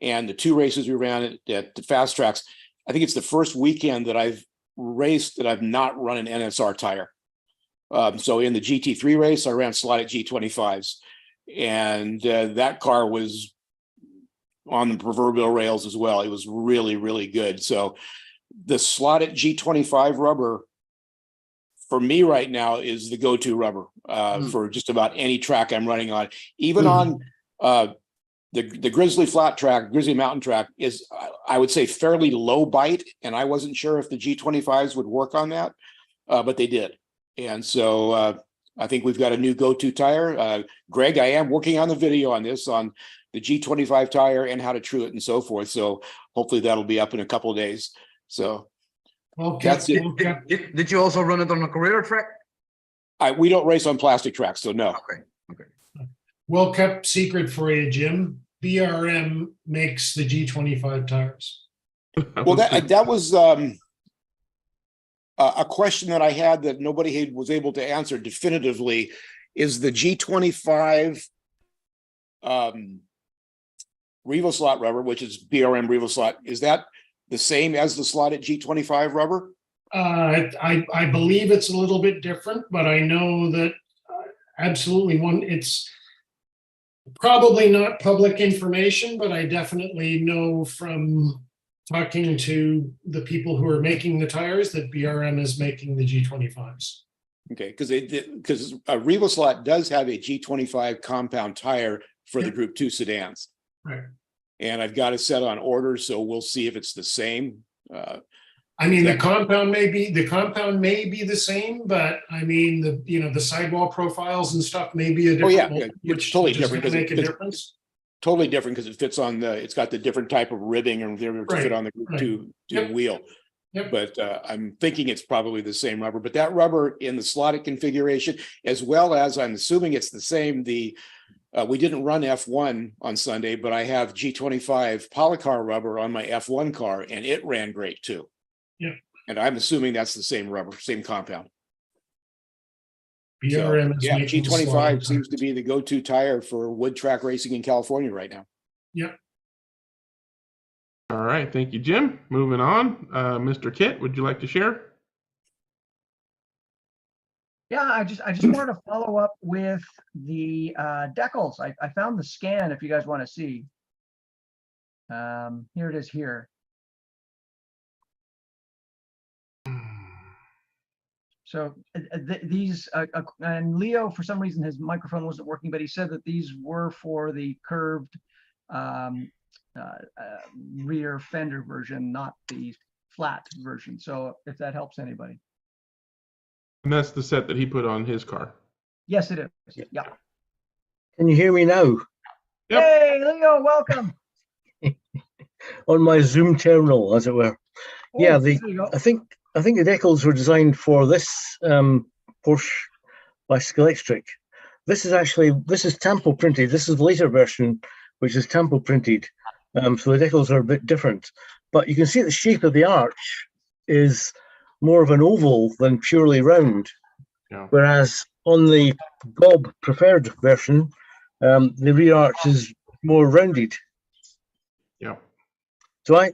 and the 2 races we ran at the Fast Tracks. I think it's the first weekend that I've raced that I've not run an NSR tire. So in the GT3 race, I ran slotted G25s, and that car was on the proverbial rails as well. It was really, really good. So the slotted G25 rubber for me right now is the go-to rubber for just about any track I'm running on. Even on the Grizzly Flat track, Grizzly Mountain track is, I would say, fairly low bite. And I wasn't sure if the G25s would work on that, but they did. And so I think we've got a new go-to tire. Greg, I am working on the video on this, on the G25 tire and how to true it and so forth. So hopefully that'll be up in a couple of days. So that's it. Did you also run it on a career track? We don't race on plastic tracks, so no. Okay. Well kept secret for you, Jim. BRM makes the G25 tires. Well, that was a question that I had that nobody was able to answer definitively. Is the G25 Revo slot rubber, which is BRM Revo slot, is that the same as the slotted G25 rubber? I believe it's a little bit different, but I know that absolutely it's probably not public information, but I definitely know from talking to the people who are making the tires that BRM is making the G25s. Okay, because a Revo slot does have a G25 compound tire for the Group 2 sedans. Right. And I've got it set on order, so we'll see if it's the same. I mean, the compound may be the same, but I mean, the sidewall profiles and stuff may be a different. It's totally different because make a difference. Totally different because it fits on it's got the different type of ribbing and to fit on the Group 2 wheel. Yep. But I'm thinking it's probably the same rubber, but that rubber in the slotted configuration, as well as I'm assuming it's the same, we didn't run F1 on Sunday, but I have G25 Polycar rubber on my F1 car and it ran great too. Yeah. And I'm assuming that's the same rubber, same compound. BRM is Yeah, making G25 slotted seems to be the go-to tire for wood track racing in California right now. Yep. All right, thank you, Jim. Moving on, Mr. Kit, would you like to share? Yeah, I just wanted to follow up with the decals. I found the scan if you guys want to see. Here it is here. So these, and Leo, for some reason, his microphone wasn't working, but he said that these were for the curved rear fender version, not the flat version. So if that helps anybody. And that's the set that he put on his car. Yes, it is. Yeah. Can you hear me now? Yep. Hey, Leo, welcome. On my Zoom terminal, as it were. Oh, Yeah, there you go. I think the decals were designed for this Porsche by Scalextric. This is Tampo printed. This is the later version, which is Tampo printed. So the decals are a bit different. But you can see the shape of the arch is more of an oval than purely round. Yeah. Whereas on the Gob preferred version, the rear arch is more rounded. Yeah. So I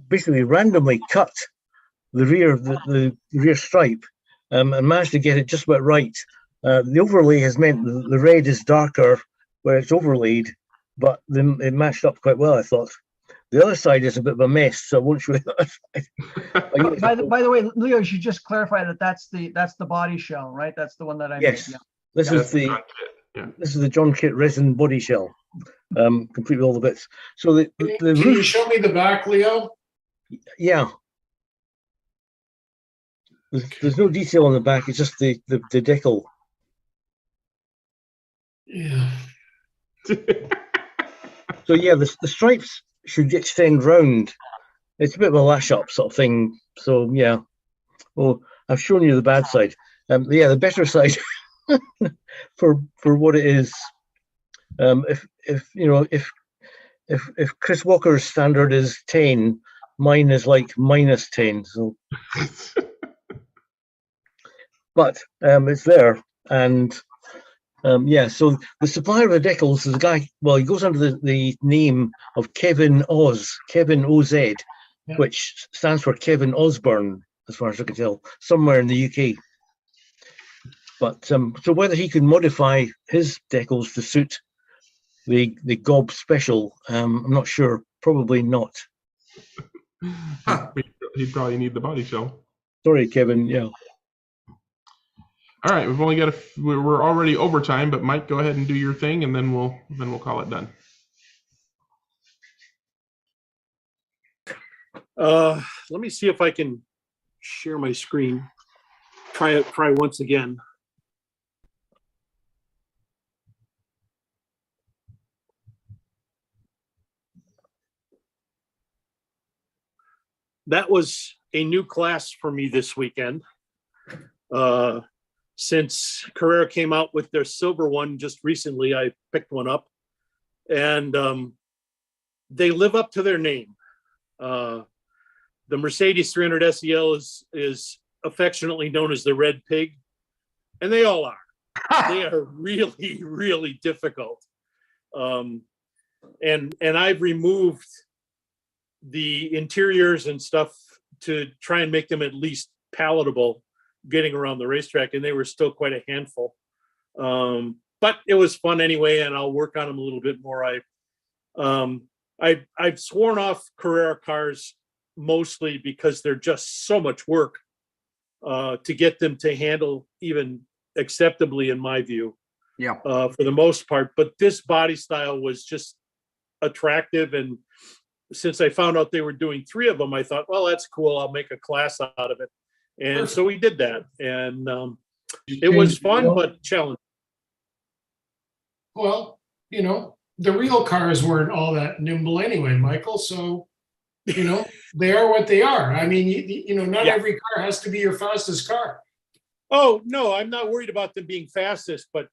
basically randomly cut the rear stripe and managed to get it just about right. The overlay has meant the red is darker where it's overlaid, but it matched up quite well, I thought. The other side is a bit of a mess, so I won't show you that side. By the way, Leo, you should just clarify that that's the body shell, right? That's the one that I Yes, made. Yeah. this is the John Kit resin body shell, complete with all the bits. So the Can you show me the back, Leo? Yeah. There's no detail on the back. It's just the decal. Yeah. So yeah, the stripes should extend round. It's a bit of a lash up sort of thing. So yeah. Well, I've shown you the bad side. Yeah, the better side for what it is. If Chris Walker's standard is 10, mine is like -10. So, but it's there, and yeah. So the supplier of the decals is a guy. Well, he goes under the name of Kevin Oz, Kevin OZ, Yeah. which stands for Kevin Osborne, as far as I can tell, somewhere in the UK. But so whether he could modify his decals to suit the Gob special, I'm not sure. Probably not. He'd probably need the body shell. Sorry, Kevin. Yeah. All right, we've only got we're already over time, but Mike, go ahead and do your thing, and then we'll call it done. Let me see if I can share my screen. Try once again. That was a new class for me this weekend. Since Carrera came out with their silver one just recently, I picked one up, and they live up to their name. The Mercedes 300 SEL is affectionately known as the Red Pig, and they all are. They are really, really difficult. And I've removed the interiors and stuff to try and make them at least palatable getting around the racetrack, and they were still quite a handful. But it was fun anyway, and I'll work on them a little bit more. I've sworn off Carrera cars mostly because they're just so much work to get them to handle even acceptably, in my view. Yeah. For the most part, but this body style was just attractive, and since I found out they were doing 3 of them, I thought, well, that's cool. I'll make a class out of it. And so we did that, and it was fun, but challenging. Well, the real cars weren't all that nimble anyway, Michael. So You know, they are what they are. I mean, you know, not Yeah. every car has to be your fastest car. Oh, no, I'm not worried about them being fastest, but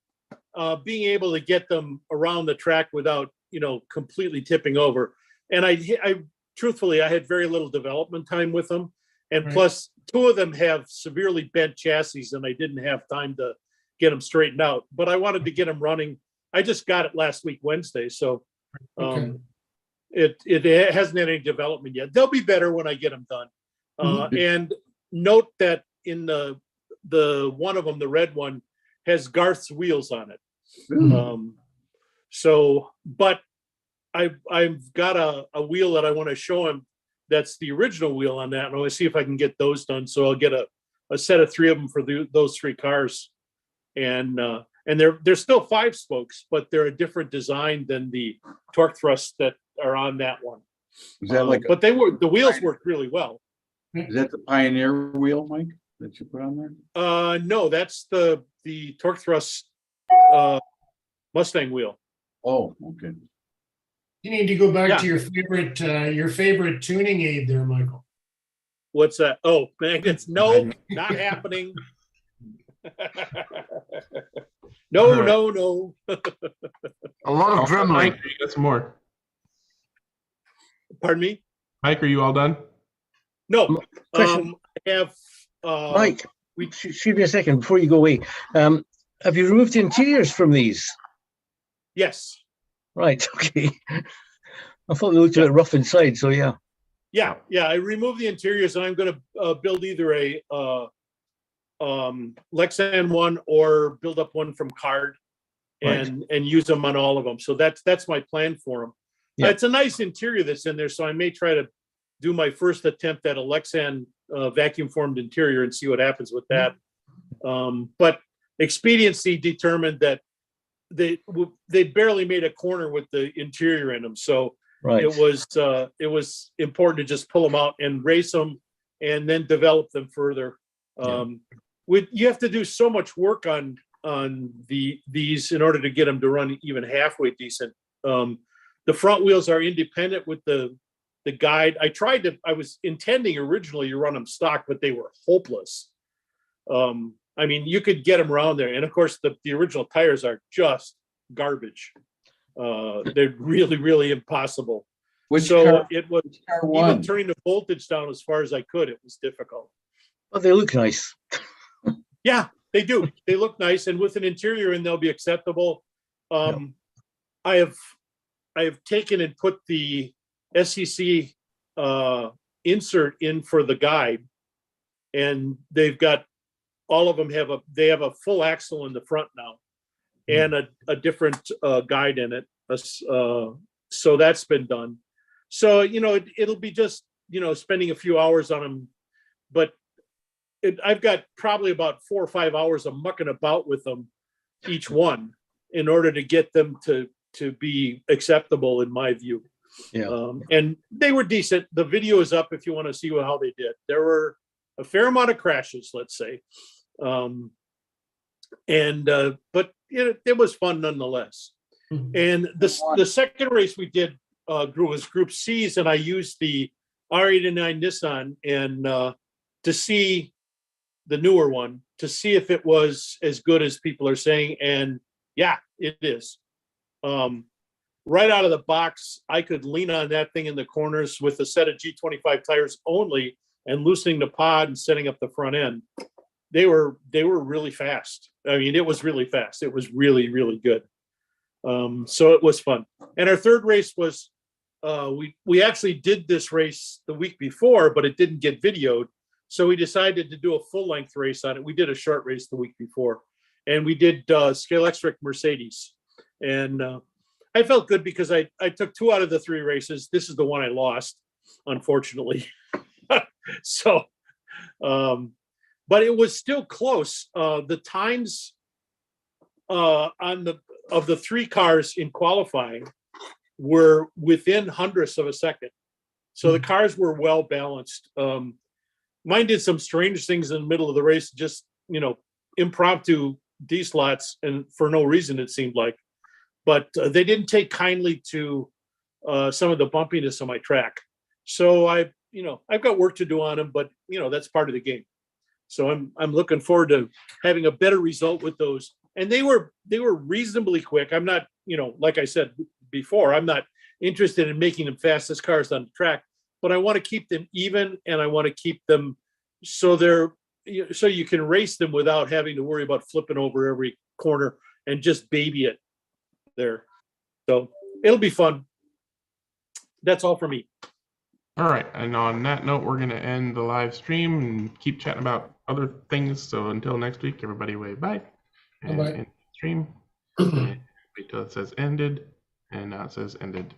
being able to get them around the track without, you know, completely tipping over. And I truthfully, I had very little development time with them. And Right. plus, two of them have severely bent chassis and I didn't have time to get them straightened out, but I wanted to get them running. I just got it last week, Wednesday. So Okay. it hasn't had any development yet. They'll be better when I get them done. And note that in the one of them, the red one, has Garth's wheels on it. So, but I've got a wheel that I want to show him. That's the original wheel on that, and I want to see if I can get those done. So I'll get a set of 3 of them for those 3 cars, and they're still 5 spokes, but they're a different design than the torque thrusts that are on that one. Is that like, but the wheels worked really well. is that the Pioneer wheel, Mike, that you put on there? No, that's the torque thrust Mustang wheel. Oh, okay. You need to go back Yeah. to your favorite tuning aid there, Michael. What's that? Oh, magnets. No, not happening. No, no, no. A lot of drum Mike, line. you got some more. Pardon me? Mike, are you all done? No. Question. I have Mike, excuse me a second before you go away. Have you removed the interiors from these? Yes. Right, okay. I thought they looked a bit rough inside, so yeah. Yeah, I removed the interiors and I'm gonna build either a Lexan one or build up one from Card and use them on all of them. So that's my plan for them. Yeah. It's a nice interior that's in there, so I may try to do my first attempt at a Lexan vacuum formed interior and see what happens with that. But expediency determined that they barely made a corner with the interior in them, so it was important to just pull them out and race them and then develop them further. You have to do so much work on these in order to get them to run even halfway decent. The front wheels are independent with the guide. I was intending originally to run them stock, but they were hopeless. I mean, you could get them around there. And of course, the original tires are just garbage. They're really, really impossible. It was even turning the voltage down as far as I could. It was difficult. Well, they look nice. Yeah, they do. They look nice. And with an interior in, they'll be acceptable. I have taken and put the SEC insert in for the guide, and they've got all of them have a full axle in the front now and a different guide in it. So that's been done. So, it'll be just, spending a few hours on them, but I've got probably about 4 or 5 hours of mucking about with them, each one, in order to get them to be acceptable in my view. Yeah. And they were decent. The video is up if you want to see how they did. There were a fair amount of crashes, let's say. But it was fun nonetheless. And the second race we did was Group C's, and I used the R89 Nissan and to see the newer one, to see if it was as good as people are saying. And yeah, it is. Right out of the box, I could lean on that thing in the corners with a set of G25 tires only and loosening the pod and setting up the front end. They were really fast. I mean, it was really fast. It was really, really good. So it was fun. And our third race was, we actually did this race the week before, but it didn't get videoed. So we decided to do a full length race on it. We did a short race the week before, and we did Scalextric Mercedes. And I felt good because I took 2 out of the 3 races. This is the one I lost, unfortunately. So, but it was still close. The times of the 3 cars in qualifying were within hundredths of a second. So the cars were well balanced. Mine did some strange things in the middle of the race, just, impromptu D-slots, and for no reason, it seemed like. But they didn't take kindly to some of the bumpiness on my track. So I've got work to do on them, but that's part of the game. So I'm looking forward to having a better result with those. And they were reasonably quick. I'm not, like I said before, I'm not interested in making them fastest cars on the track, but I want to keep them even, and I want to keep them so so you can race them without having to worry about flipping over every corner and just baby it there. So it'll be fun. That's all for me. All right. And on that note, we're going to end the live stream and keep chatting about other things. So until next week, everybody wave bye. And Bye-bye. end the stream. And wait till it says ended. And now it says ended.